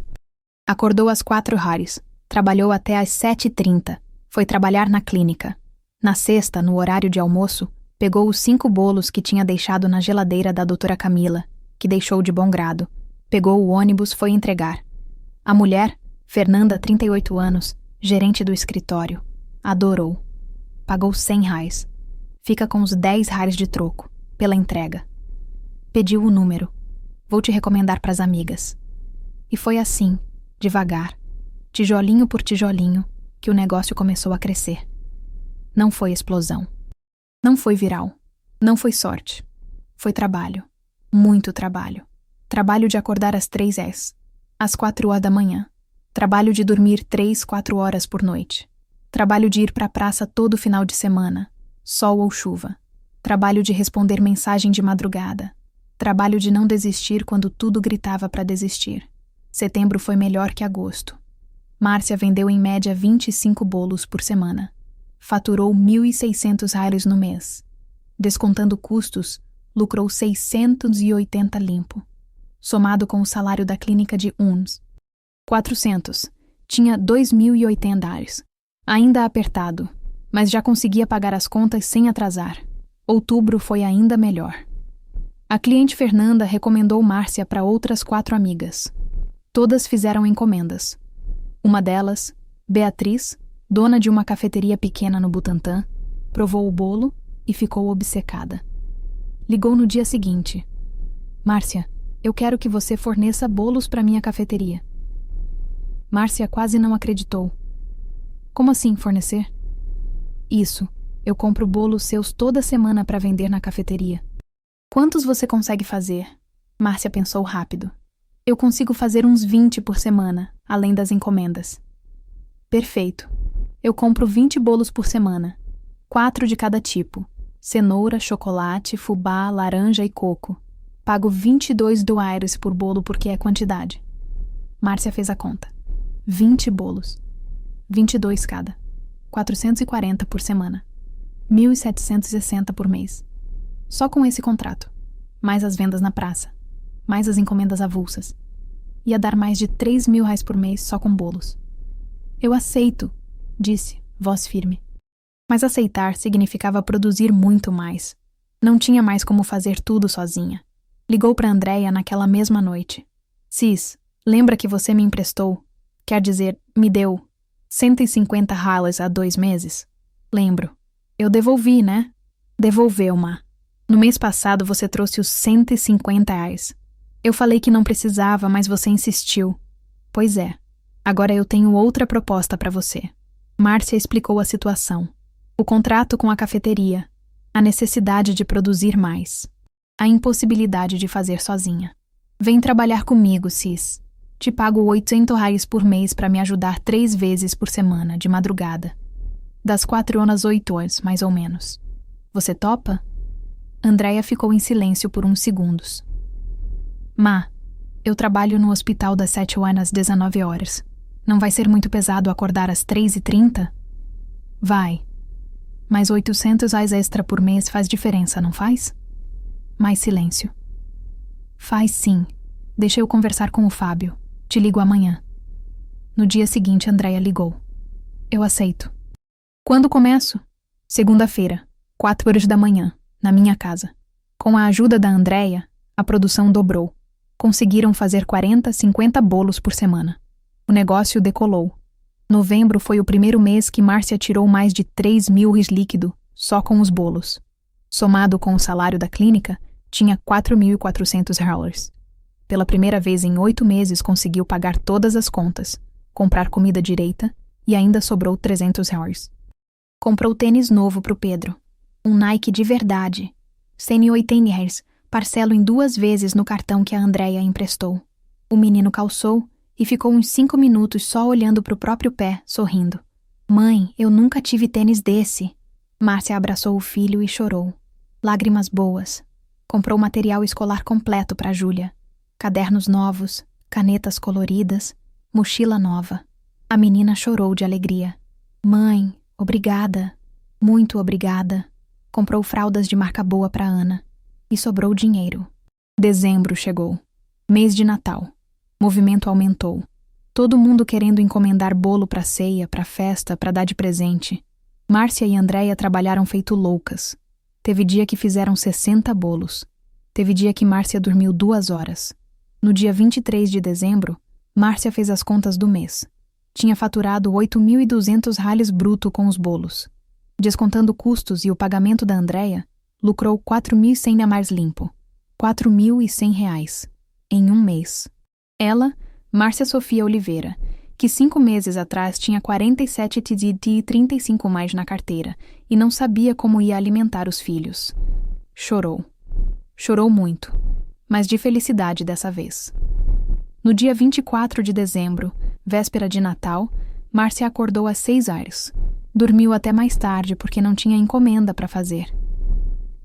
Acordou às 4h. Trabalhou até às 7h30. Foi trabalhar na clínica. Na sexta, no horário de almoço, pegou os 5 bolos que tinha deixado na geladeira da doutora Camila, que deixou de bom grado. Pegou o ônibus, foi entregar. A mulher, Fernanda, 38 anos, gerente do escritório, adorou. Pagou R$ 100. Fica com os R$ 10 de troco, pela entrega. Pediu o número. Vou te recomendar pras amigas. E foi assim, devagar, tijolinho por tijolinho, que o negócio começou a crescer. Não foi explosão. Não foi viral. Não foi sorte. Foi trabalho. Muito trabalho. Trabalho de acordar às 3h, às 4h da manhã. Trabalho de dormir 3, 4 horas por noite. Trabalho de ir pra praça todo final de semana, sol ou chuva. Trabalho de responder mensagem de madrugada. Trabalho de não desistir quando tudo gritava para desistir. Setembro foi melhor que agosto. Márcia vendeu em média 25 bolos por semana. Faturou R$ 1.600 no mês. Descontando custos, lucrou 680 limpo. Somado com o salário da clínica de uns 400, tinha R$ 2.080. Ainda apertado, mas já conseguia pagar as contas sem atrasar. Outubro foi ainda melhor. A cliente Fernanda recomendou Márcia para outras 4 amigas. Todas fizeram encomendas. Uma delas, Beatriz, dona de uma cafeteria pequena no Butantã, provou o bolo e ficou obcecada. Ligou no dia seguinte. Márcia, eu quero que você forneça bolos para minha cafeteria. Márcia quase não acreditou. Como assim fornecer? Isso, eu compro bolos seus toda semana para vender na cafeteria. Quantos você consegue fazer? Márcia pensou rápido. Eu consigo fazer uns 20 por semana, além das encomendas. Perfeito. Eu compro 20 bolos por semana. 4 de cada tipo. Cenoura, chocolate, fubá, laranja e coco. Pago 22 doares por bolo porque é quantidade. Márcia fez a conta. 20 bolos. 22 cada. 440 por semana. 1.760 por mês. Só com esse contrato. Mais as vendas na praça. Mais as encomendas avulsas. Ia dar mais de 3.000 reais por mês só com bolos. Eu aceito, disse, voz firme. Mas aceitar significava produzir muito mais. Não tinha mais como fazer tudo sozinha. Ligou para Andréia naquela mesma noite. Cis, lembra que você me emprestou? Quer dizer, me deu 150 reais há 2 meses? Lembro. Eu devolvi, né? Devolveu, Má. No mês passado você trouxe os 150 reais. Eu falei que não precisava, mas você insistiu. Pois é. Agora eu tenho outra proposta para você. Márcia explicou a situação. O contrato com a cafeteria. A necessidade de produzir mais. A impossibilidade de fazer sozinha. Vem trabalhar comigo, Cis. Te pago 800 reais por mês para me ajudar 3 vezes por semana, de madrugada. Das 4 às 8 horas, mais ou menos. Você topa? Andréia ficou em silêncio por uns segundos. Má, eu trabalho no hospital das 7 às 19 horas. Não vai ser muito pesado acordar às 3h30? Vai. Mas 800 reais extra por mês faz diferença, não faz? Mais silêncio. Faz sim. Deixa eu conversar com o Fábio. Te ligo amanhã. No dia seguinte, Andréia ligou. Eu aceito. Quando começo? Segunda-feira, 4 horas da manhã, na minha casa. Com a ajuda da Andréia, a produção dobrou. Conseguiram fazer 40, 50 bolos por semana. O negócio decolou. Novembro foi o primeiro mês que Márcia tirou mais de 3.000 reais líquido, só com os bolos. Somado com o salário da clínica, tinha 4.400 reais. Pela primeira vez em 8 meses conseguiu pagar todas as contas, comprar comida direita e ainda sobrou 300 reais. Comprou tênis novo pro Pedro. Um Nike de verdade. 180 reais, parcelo em 2 vezes no cartão que a Andréia emprestou. O menino calçou e ficou uns 5 minutos só olhando pro próprio pé, sorrindo. Mãe, eu nunca tive tênis desse. Márcia abraçou o filho e chorou. Lágrimas boas. Comprou material escolar completo para Júlia. Cadernos novos, canetas coloridas, mochila nova. A menina chorou de alegria. Mãe, obrigada. Muito obrigada. Comprou fraldas de marca boa para Ana. E sobrou dinheiro. Dezembro chegou. Mês de Natal. Movimento aumentou. Todo mundo querendo encomendar bolo para ceia, para festa, para dar de presente. Márcia e Andréia trabalharam feito loucas. Teve dia que fizeram 60 bolos. Teve dia que Márcia dormiu 2 horas. No dia 23 de dezembro, Márcia fez as contas do mês. Tinha faturado 8.200 reais bruto com os bolos. Descontando custos e o pagamento da Andréia, lucrou 4.100 a mais limpo. 4.100 reais. Em um mês. Ela, Márcia Sofia Oliveira, que 5 meses atrás tinha 47 e 35 mais na carteira e não sabia como ia alimentar os filhos. Chorou. Chorou muito, mas de felicidade dessa vez. No dia 24 de dezembro, véspera de Natal, Márcia acordou às 6 horas. Dormiu até mais tarde porque não tinha encomenda para fazer.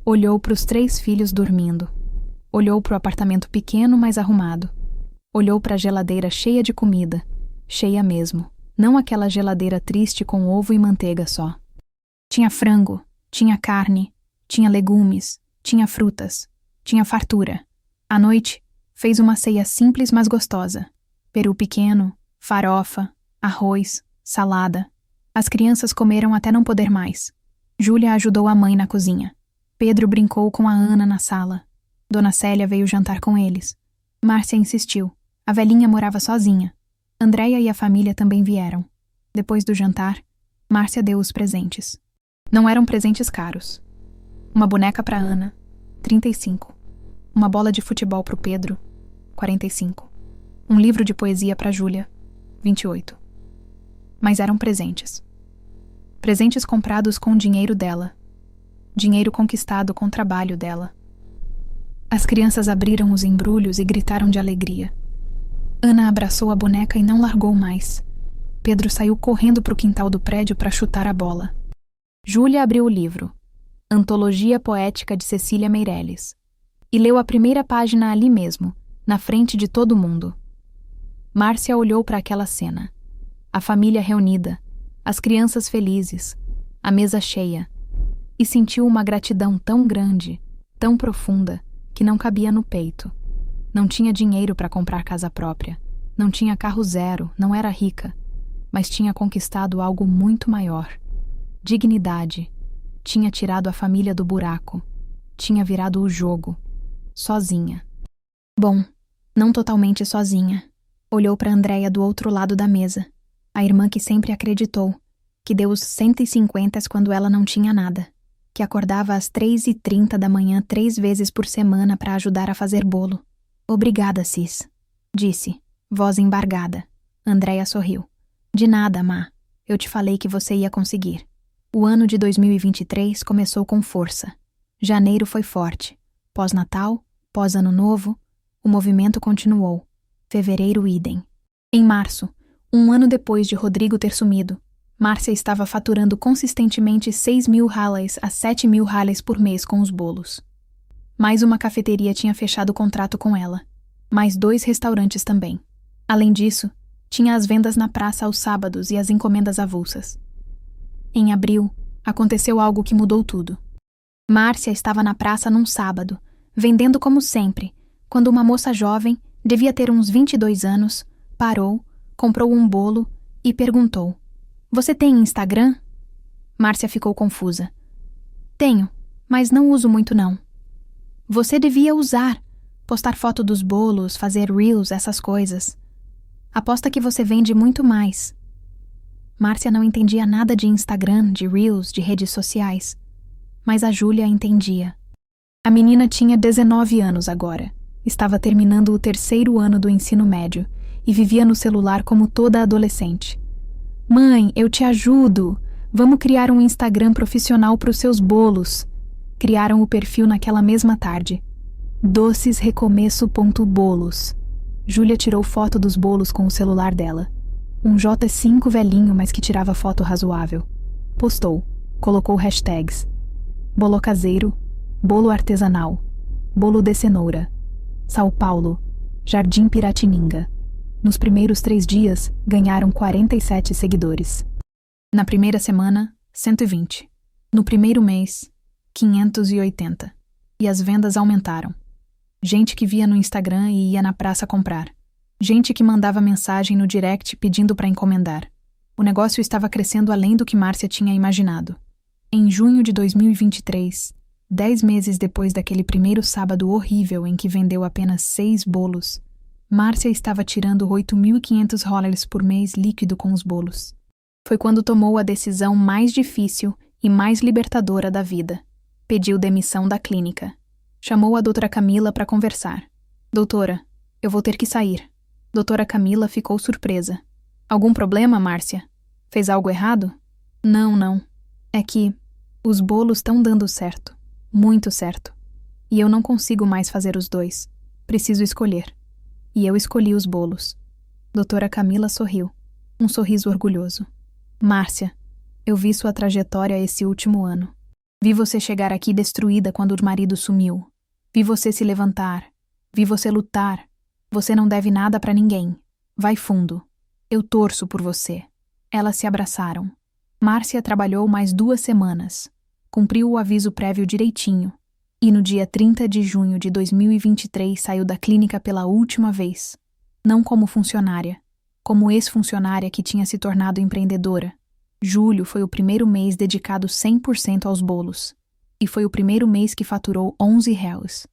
Olhou para os 3 filhos dormindo. Olhou para o apartamento pequeno, mas arrumado. Olhou para a geladeira cheia de comida. Cheia mesmo. Não aquela geladeira triste com ovo e manteiga só. Tinha frango, tinha carne, tinha legumes, tinha frutas, tinha fartura. À noite, fez uma ceia simples mas gostosa. Peru pequeno, farofa, arroz, salada. As crianças comeram até não poder mais. Júlia ajudou a mãe na cozinha. Pedro brincou com a Ana na sala. Dona Célia veio jantar com eles. Márcia insistiu. A velhinha morava sozinha. Andréia e a família também vieram. Depois do jantar, Márcia deu os presentes. Não eram presentes caros. Uma boneca para Ana, 35. Uma bola de futebol para o Pedro, 45. Um livro de poesia para Júlia, 28. Mas eram presentes. Presentes comprados com o dinheiro dela. Dinheiro conquistado com o trabalho dela. As crianças abriram os embrulhos e gritaram de alegria. Ana abraçou a boneca e não largou mais. Pedro saiu correndo para o quintal do prédio para chutar a bola. Júlia abriu o livro, Antologia Poética de Cecília Meirelles, e leu a primeira página ali mesmo, na frente de todo mundo. Márcia olhou para aquela cena. A família reunida, as crianças felizes, a mesa cheia, e sentiu uma gratidão tão grande, tão profunda, que não cabia no peito. Não tinha dinheiro para comprar casa própria, não tinha carro zero, não era rica, mas tinha conquistado algo muito maior. Dignidade. Tinha tirado a família do buraco. Tinha virado o jogo. Sozinha. Bom, não totalmente sozinha. Olhou para Andréia do outro lado da mesa, a irmã que sempre acreditou, que deu os 150 quando ela não tinha nada, que acordava às 3h30 da manhã 3 vezes por semana para ajudar a fazer bolo. Obrigada, Cis, disse, voz embargada. Andréia sorriu. De nada, Má. Eu te falei que você ia conseguir. O ano de 2023 começou com força. Janeiro foi forte. Pós-Natal, pós-Ano Novo, o movimento continuou. Fevereiro, idem. Em março, um ano depois de Rodrigo ter sumido, Márcia estava faturando consistentemente 6.000 rallies a 7.000 rallies por mês com os bolos. Mais uma cafeteria tinha fechado o contrato com ela. Mais 2 restaurantes também. Além disso, tinha as vendas na praça aos sábados e as encomendas avulsas. Em abril, aconteceu algo que mudou tudo. Márcia estava na praça num sábado, vendendo como sempre, quando uma moça jovem, devia ter uns 22 anos, parou, comprou um bolo e perguntou: "Você tem Instagram?" Márcia ficou confusa. "Tenho, mas não uso muito não." "Você devia usar, postar foto dos bolos, fazer reels, essas coisas. Aposta que você vende muito mais." Márcia não entendia nada de Instagram, de reels, de redes sociais. Mas a Júlia entendia. A menina tinha 19 anos agora. Estava terminando o 3º ano do ensino médio e vivia no celular como toda adolescente. "Mãe, eu te ajudo. Vamos criar um Instagram profissional para os seus bolos." Criaram o perfil naquela mesma tarde. docesrecomeço.bolos. Júlia tirou foto dos bolos com o celular dela. Um J5 velhinho, mas que tirava foto razoável. Postou. Colocou hashtags. Bolo caseiro, bolo artesanal, bolo de cenoura, São Paulo, Jardim Piratininga. Nos primeiros 3 dias, ganharam 47 seguidores. Na primeira semana, 120. No primeiro mês, 580. E as vendas aumentaram. Gente que via no Instagram e ia na praça comprar. Gente que mandava mensagem no direct pedindo para encomendar. O negócio estava crescendo além do que Márcia tinha imaginado. Em junho de 2023, 10 meses depois daquele primeiro sábado horrível em que vendeu apenas 6 bolos, Márcia estava tirando 8.500 dólares por mês líquido com os bolos. Foi quando tomou a decisão mais difícil e mais libertadora da vida. Pediu demissão da clínica. Chamou a doutora Camila para conversar. "Doutora, eu vou ter que sair." Doutora Camila ficou surpresa. "Algum problema, Márcia? Fez algo errado?" Não. É que os bolos estão dando certo. Muito certo. E eu não consigo mais fazer os 2. Preciso escolher." E eu escolhi os bolos. Doutora Camila sorriu. Um sorriso orgulhoso. "Márcia, eu vi sua trajetória esse último ano. Vi você chegar aqui destruída quando o marido sumiu. Vi você se levantar. Vi você lutar. Você não deve nada pra ninguém. Vai fundo. Eu torço por você." Elas se abraçaram. Márcia trabalhou mais 2 semanas. Cumpriu o aviso prévio direitinho. E no dia 30 de junho de 2023 saiu da clínica pela última vez. Não como funcionária, como ex-funcionária que tinha se tornado empreendedora. Julho foi o primeiro mês dedicado 100% aos bolos. E foi o primeiro mês que faturou 11 reais.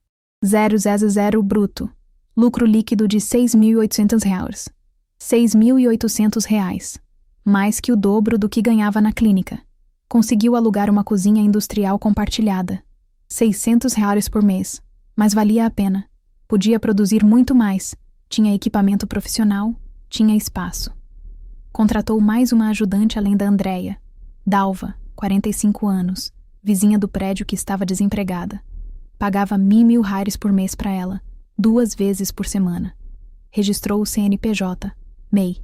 000 bruto. Lucro líquido de 6.800 reais. 6.800 reais. mais que o dobro do que ganhava na clínica. Conseguiu alugar uma cozinha industrial compartilhada. R$ 600 por mês, mas valia a pena. Podia produzir muito mais. Tinha equipamento profissional, tinha espaço. Contratou mais uma ajudante além da Andréia. Dalva, 45 anos, vizinha do prédio que estava desempregada. Pagava R$ 1.000 por mês para ela, 2 vezes por semana. Registrou o CNPJ, MEI.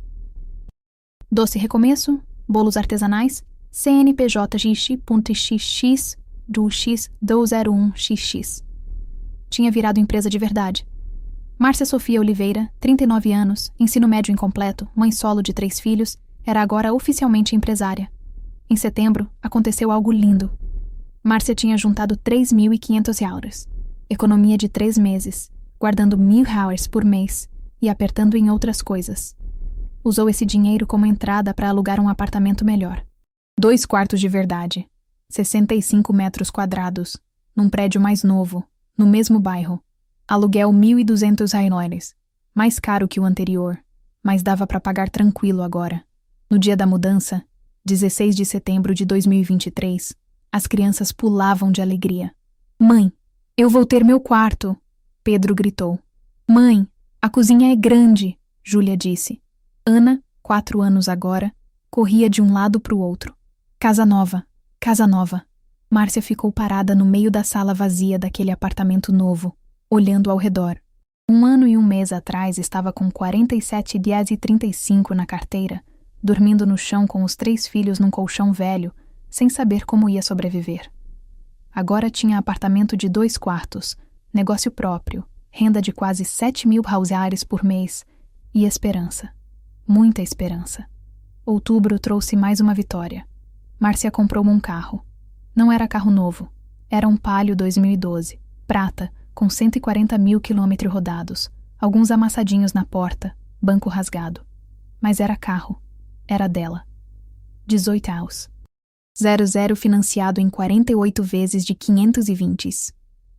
Doce recomeço, bolos artesanais, CNPJ XX do X201XX. Tinha virado empresa de verdade. Márcia Sofia Oliveira, 39 anos, ensino médio incompleto, mãe solo de 3 filhos, era agora oficialmente empresária. Em setembro, aconteceu algo lindo. Márcia tinha juntado R$ 3.500, economia de 3 meses, guardando R$ 1.000 por mês e apertando em outras coisas. Usou esse dinheiro como entrada para alugar um apartamento melhor. 2 quartos de verdade, 65 metros quadrados, num prédio mais novo, no mesmo bairro. Aluguel R$ 1.200, mais caro que o anterior, mas dava para pagar tranquilo agora. No dia da mudança, 16 de setembro de 2023, as crianças pulavam de alegria. Mãe, eu vou ter meu quarto, Pedro gritou. Mãe, a cozinha é grande, Júlia disse. Ana, 4 anos agora, corria de um lado para o outro. Casa nova, casa nova. Márcia ficou parada no meio da sala vazia daquele apartamento novo, olhando ao redor. 1 ano e 1 mês atrás estava com 47,35 na carteira, dormindo no chão com os 3 filhos num colchão velho, sem saber como ia sobreviver. Agora tinha apartamento de 2 quartos, negócio próprio, renda de quase R$ 7.000 por mês e esperança. Muita esperança. Outubro trouxe mais uma vitória. Márcia comprou um carro. Não era carro novo. Era um Palio 2012, prata, com 140 mil quilômetros rodados, alguns amassadinhos na porta, banco rasgado. Mas era carro. Era dela. 18 anos. 00 financiado em 48 vezes de 520.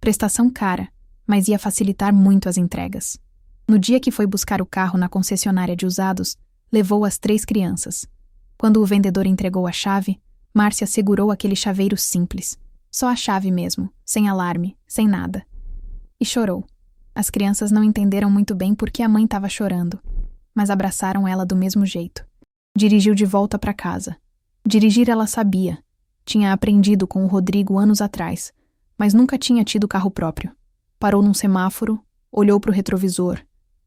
Prestação cara, mas ia facilitar muito as entregas. No dia que foi buscar o carro na concessionária de usados, levou as 3 crianças. Quando o vendedor entregou a chave, Márcia segurou aquele chaveiro simples. Só a chave mesmo, sem alarme, sem nada. E chorou. As crianças não entenderam muito bem por que a mãe estava chorando, mas abraçaram ela do mesmo jeito. Dirigiu de volta para casa. Dirigir ela sabia. Tinha aprendido com o Rodrigo anos atrás, mas nunca tinha tido carro próprio. Parou num semáforo, olhou para o retrovisor,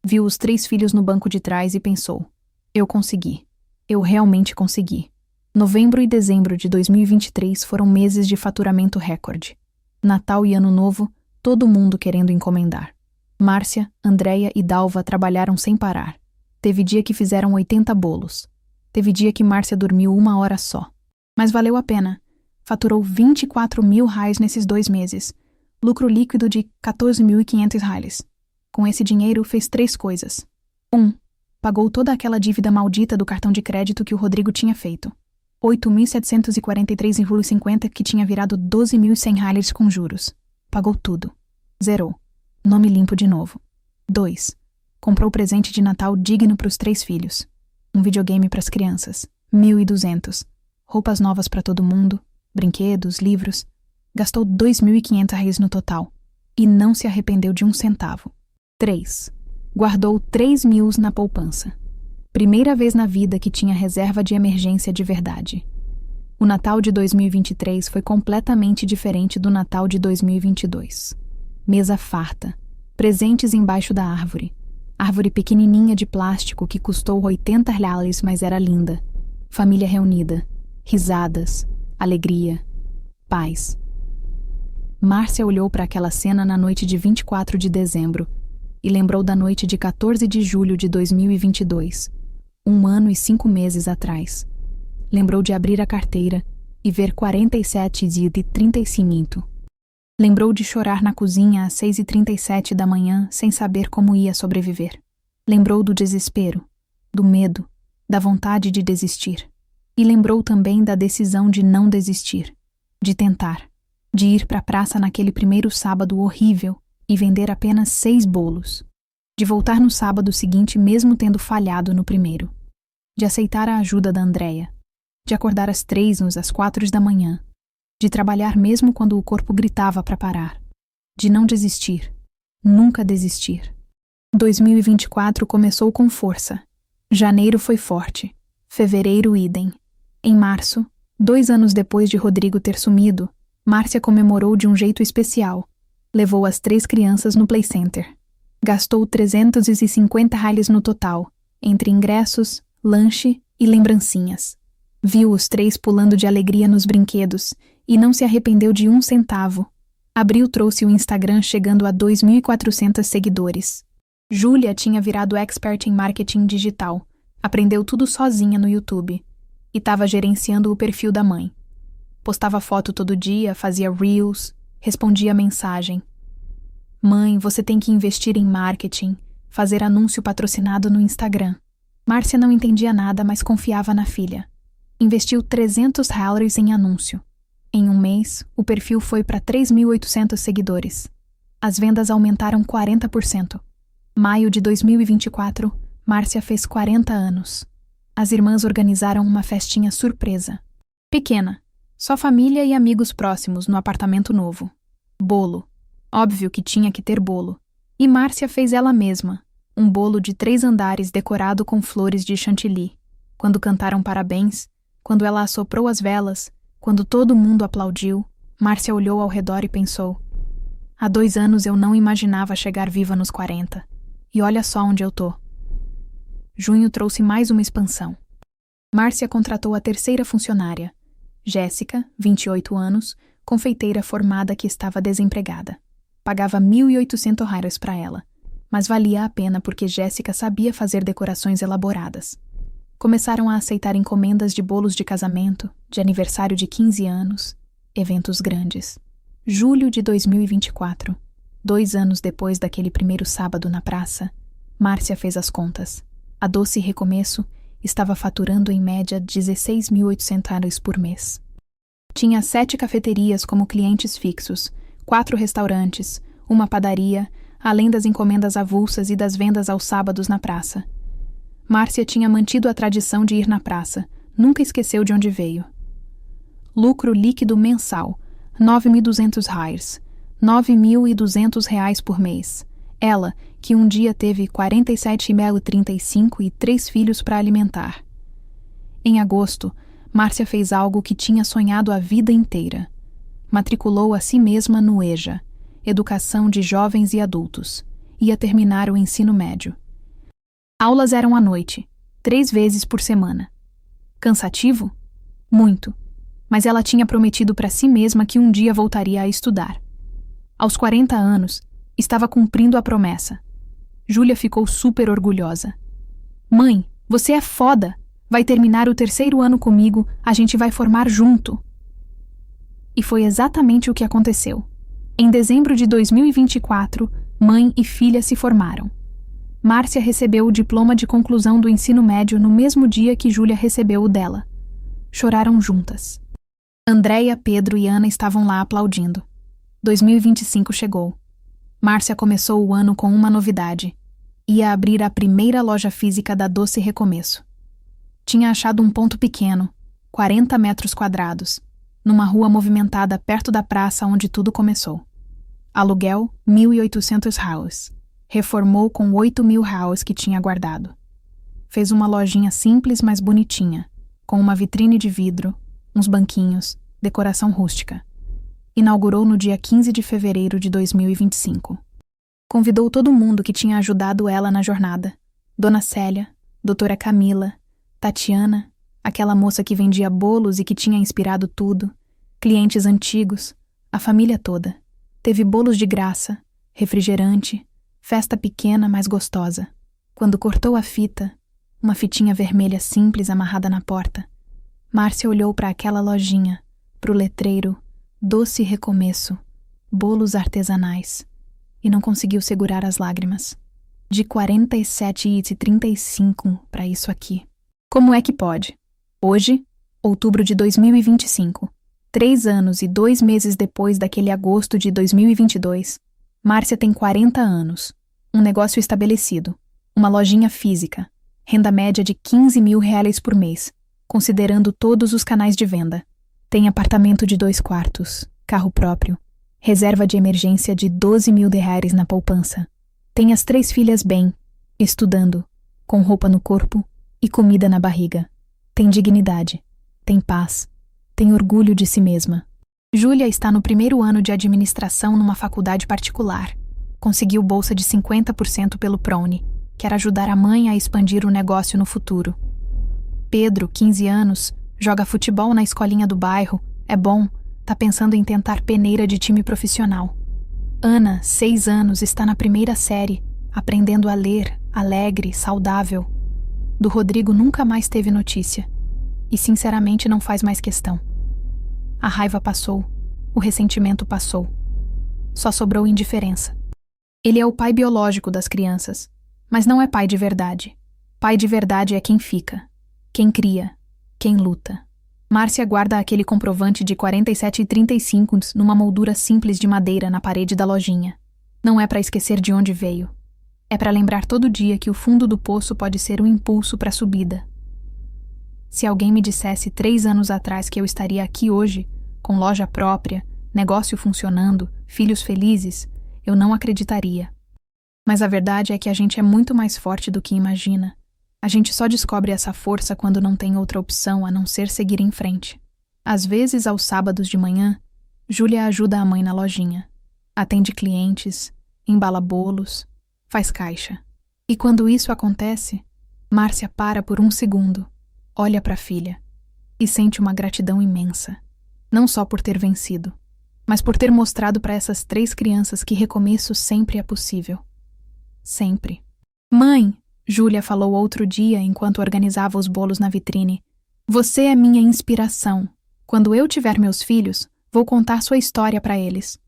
viu os 3 filhos no banco de trás e pensou: eu consegui. Eu realmente consegui. Novembro e dezembro de 2023 foram meses de faturamento recorde. Natal e Ano Novo, todo mundo querendo encomendar. Márcia, Andréia e Dalva trabalharam sem parar. Teve dia que fizeram 80 bolos. Teve dia que Márcia dormiu 1 hora só. Mas valeu a pena. Faturou R$ 24.000 nesses 2 meses. Lucro líquido de R$ 14.500. Com esse dinheiro, fez 3 coisas. 1. Pagou toda aquela dívida maldita do cartão de crédito que o Rodrigo tinha feito. R$ 8.743,50 que tinha virado R$ 12.100 com juros. Pagou tudo. Zerou. Nome limpo de novo. 2. Comprou presente de Natal digno para os 3 filhos. Um videogame para as crianças. 1.200. Roupas novas para todo mundo. Brinquedos, livros. Gastou R$ 2.500 no total. E não se arrependeu de 1 centavo. 3. Guardou 3.000 na poupança. Primeira vez na vida que tinha reserva de emergência de verdade. O Natal de 2023 foi completamente diferente do Natal de 2022. Mesa farta. Presentes embaixo da árvore. Árvore pequenininha de plástico que custou R$ 80, mas era linda. Família reunida. Risadas. Alegria. Paz. Márcia olhou para aquela cena na noite de 24 de dezembro e lembrou da noite de 14 de julho de 2022, 1 ano e 5 meses atrás. Lembrou de abrir a carteira e ver 47,35. Lembrou de chorar na cozinha às 6h37 da manhã sem saber como ia sobreviver. Lembrou do desespero, do medo, da vontade de desistir. E lembrou também da decisão de não desistir, de tentar, de ir para a praça naquele primeiro sábado horrível e vender apenas 6 bolos, de voltar no sábado seguinte mesmo tendo falhado no primeiro. de aceitar a ajuda da Andréia, de acordar às 3 às 4 da manhã, de trabalhar mesmo quando o corpo gritava para parar, de não desistir, nunca desistir. 2024 começou com força. Janeiro foi forte. Fevereiro, idem. Em março, 2 anos depois de Rodrigo ter sumido, Márcia comemorou de um jeito especial. Levou as 3 crianças no Play Center. Gastou R$350 no total, entre ingressos, lanche e lembrancinhas. Viu os 3 pulando de alegria nos brinquedos e não se arrependeu de 1 centavo. Abril trouxe o Instagram chegando a 2.400 seguidores. Júlia tinha virado expert em marketing digital, aprendeu tudo sozinha no YouTube e estava gerenciando o perfil da mãe. Postava foto todo dia, fazia reels, respondia mensagem. Mãe, você tem que investir em marketing, fazer anúncio patrocinado no Instagram. Márcia não entendia nada, mas confiava na filha. Investiu R$300 em anúncio. Em um mês, o perfil foi para 3.800 seguidores. As vendas aumentaram 40%. Maio de 2024, Márcia fez 40 anos. As irmãs organizaram uma festinha surpresa. Pequena, só família e amigos próximos no apartamento novo. Bolo. Óbvio que tinha que ter bolo. E Márcia fez ela mesma, um bolo de 3 andares decorado com flores de chantilly. Quando cantaram parabéns, quando ela assoprou as velas, quando todo mundo aplaudiu, Márcia olhou ao redor e pensou: há 2 anos eu não imaginava chegar viva nos 40. E olha só onde eu tô. Junho trouxe mais uma expansão. Márcia contratou a 3ª funcionária, Jéssica, 28 anos, confeiteira formada que estava desempregada. Pagava R$1.800 para ela, mas valia a pena porque Jéssica sabia fazer decorações elaboradas. Começaram a aceitar encomendas de bolos de casamento, de aniversário de 15 anos, eventos grandes. Julho de 2024. 2 anos depois daquele primeiro sábado na praça, Márcia fez as contas. A Doce Recomeço estava faturando em média R$16.800 por mês. Tinha 7 cafeterias como clientes fixos, 4 restaurantes, uma padaria, além das encomendas avulsas e das vendas aos sábados na praça. Márcia tinha mantido a tradição de ir na praça, nunca esqueceu de onde veio. Lucro líquido mensal, R$9.200, R$9.200 por mês. Ela, que um dia teve 47,35 e 3 filhos para alimentar. Em agosto, Márcia fez algo que tinha sonhado a vida inteira. Matriculou a si mesma no EJA, Educação de Jovens e Adultos. Ia terminar o ensino médio. Aulas eram à noite, 3 vezes por semana. Cansativo? Muito. Mas ela tinha prometido para si mesma que um dia voltaria a estudar. Aos 40 anos, estava cumprindo a promessa. Júlia ficou super orgulhosa. Mãe, você é foda! Vai terminar o 3º ano comigo, a gente vai formar junto. E foi exatamente o que aconteceu. Em dezembro de 2024, mãe e filha se formaram. Márcia recebeu o diploma de conclusão do ensino médio no mesmo dia que Júlia recebeu o dela. Choraram juntas. Andréia, Pedro e Ana estavam lá aplaudindo. 2025 chegou. Márcia começou o ano com uma novidade. Ia abrir a primeira loja física da Doce Recomeço. Tinha achado um ponto pequeno, 40 metros quadrados, numa rua movimentada perto da praça onde tudo começou. Aluguel, R$1.800. Reformou com R$8.000 que tinha guardado. Fez uma lojinha simples, mas bonitinha, com uma vitrine de vidro, uns banquinhos, decoração rústica. Inaugurou no dia 15 de fevereiro de 2025. Convidou todo mundo que tinha ajudado ela na jornada. Dona Célia, Doutora Camila, Tatiana, aquela moça que vendia bolos e que tinha inspirado tudo, clientes antigos, a família toda. Teve bolos de graça, refrigerante, festa pequena, mas gostosa. Quando cortou a fita, uma fitinha vermelha simples amarrada na porta, Márcia olhou para aquela lojinha, para o letreiro Doce Recomeço, bolos artesanais, e não conseguiu segurar as lágrimas. De 47,35 para isso aqui. Como é que pode? Hoje, outubro de 2025, 3 anos e 2 meses depois daquele agosto de 2022, Márcia tem 40 anos, um negócio estabelecido, uma lojinha física, Renda média de R$ 15.000 por mês, considerando todos os canais de venda. Tem apartamento de 2 quartos, carro próprio, reserva de emergência de R$ 12.000 na poupança. Tem as 3 filhas bem, estudando, com roupa no corpo e comida na barriga. Tem dignidade, tem paz, tem orgulho de si mesma. Júlia está no primeiro ano de administração numa faculdade particular. Conseguiu bolsa de 50% pelo ProUni. Quer ajudar a mãe a expandir o negócio no futuro. Pedro, 15 anos, joga futebol na escolinha do bairro, é bom, tá pensando em tentar peneira de time profissional. Ana, 6 anos, está na primeira série, aprendendo a ler, alegre, saudável. Do Rodrigo nunca mais teve notícia. E sinceramente não faz mais questão. A raiva passou, o ressentimento passou. Só sobrou indiferença. Ele é o pai biológico das crianças, mas não é pai de verdade. Pai de verdade é quem fica, quem cria, quem luta. Márcia guarda aquele comprovante de 47,35 numa moldura simples de madeira na parede da lojinha. Não é para esquecer de onde veio. É para lembrar todo dia que o fundo do poço pode ser um impulso para a subida. Se alguém me dissesse 3 anos atrás que eu estaria aqui hoje, com loja própria, negócio funcionando, filhos felizes, eu não acreditaria. Mas a verdade é que a gente é muito mais forte do que imagina. A gente só descobre essa força quando não tem outra opção a não ser seguir em frente. Às vezes, aos sábados de manhã, Júlia ajuda a mãe na lojinha. Atende clientes, embala bolos, faz caixa. E quando isso acontece, Márcia para por 1 segundo, olha para a filha e sente uma gratidão imensa. Não só por ter vencido, mas por ter mostrado para essas 3 crianças que recomeço sempre é possível. Sempre. Mãe, Júlia falou outro dia enquanto organizava os bolos na vitrine, você é minha inspiração. Quando eu tiver meus filhos, vou contar sua história para eles.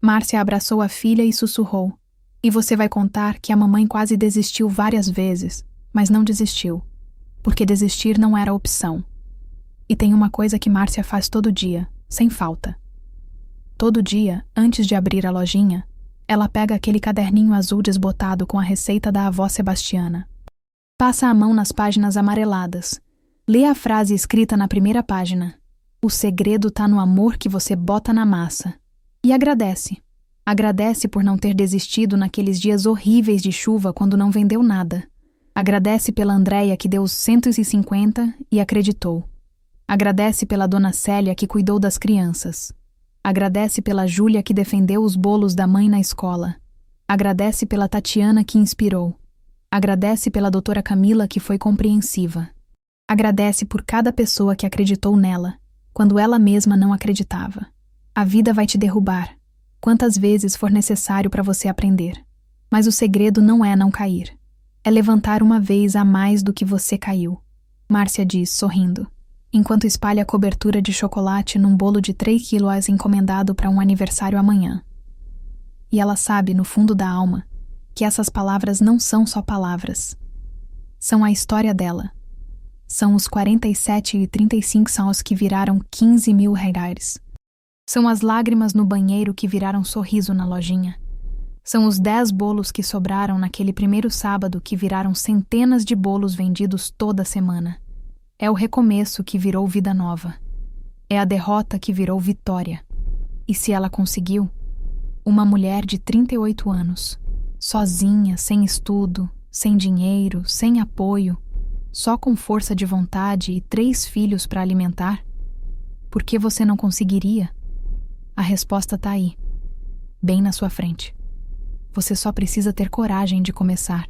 Márcia abraçou a filha e sussurrou, e você vai contar que a mamãe quase desistiu várias vezes, mas não desistiu, porque desistir não era opção. E tem uma coisa que Márcia faz todo dia, sem falta. Todo dia, antes de abrir a lojinha, ela pega aquele caderninho azul desbotado com a receita da avó Sebastiana. Passa a mão nas páginas amareladas. Lê a frase escrita na primeira página. O segredo tá no amor que você bota na massa. E agradece. Agradece por não ter desistido naqueles dias horríveis de chuva quando não vendeu nada. Agradece pela Andréia que deu os 150 e acreditou. Agradece pela dona Célia que cuidou das crianças. Agradece pela Júlia que defendeu os bolos da mãe na escola. Agradece pela Tatiana que inspirou. Agradece pela doutora Camila que foi compreensiva. Agradece por cada pessoa que acreditou nela, quando ela mesma não acreditava. A vida vai te derrubar, quantas vezes for necessário para você aprender. Mas o segredo não é não cair. É levantar uma vez a mais do que você caiu. Márcia diz, sorrindo, enquanto espalha a cobertura de chocolate num bolo de 3 quilos encomendado para um aniversário amanhã. E ela sabe, no fundo da alma, que essas palavras não são só palavras. São a história dela. São os 47,35 sãos que viraram R$ 15.000. São as lágrimas no banheiro que viraram sorriso na lojinha. São os 10 bolos que sobraram naquele primeiro sábado que viraram centenas de bolos vendidos toda semana. É o recomeço que virou vida nova. É a derrota que virou vitória. E se ela conseguiu? Uma mulher de 38 anos, sozinha, sem estudo, sem dinheiro, sem apoio, só com força de vontade e 3 filhos para alimentar? Por que você não conseguiria? A resposta está aí, bem na sua frente. Você só precisa ter coragem de começar.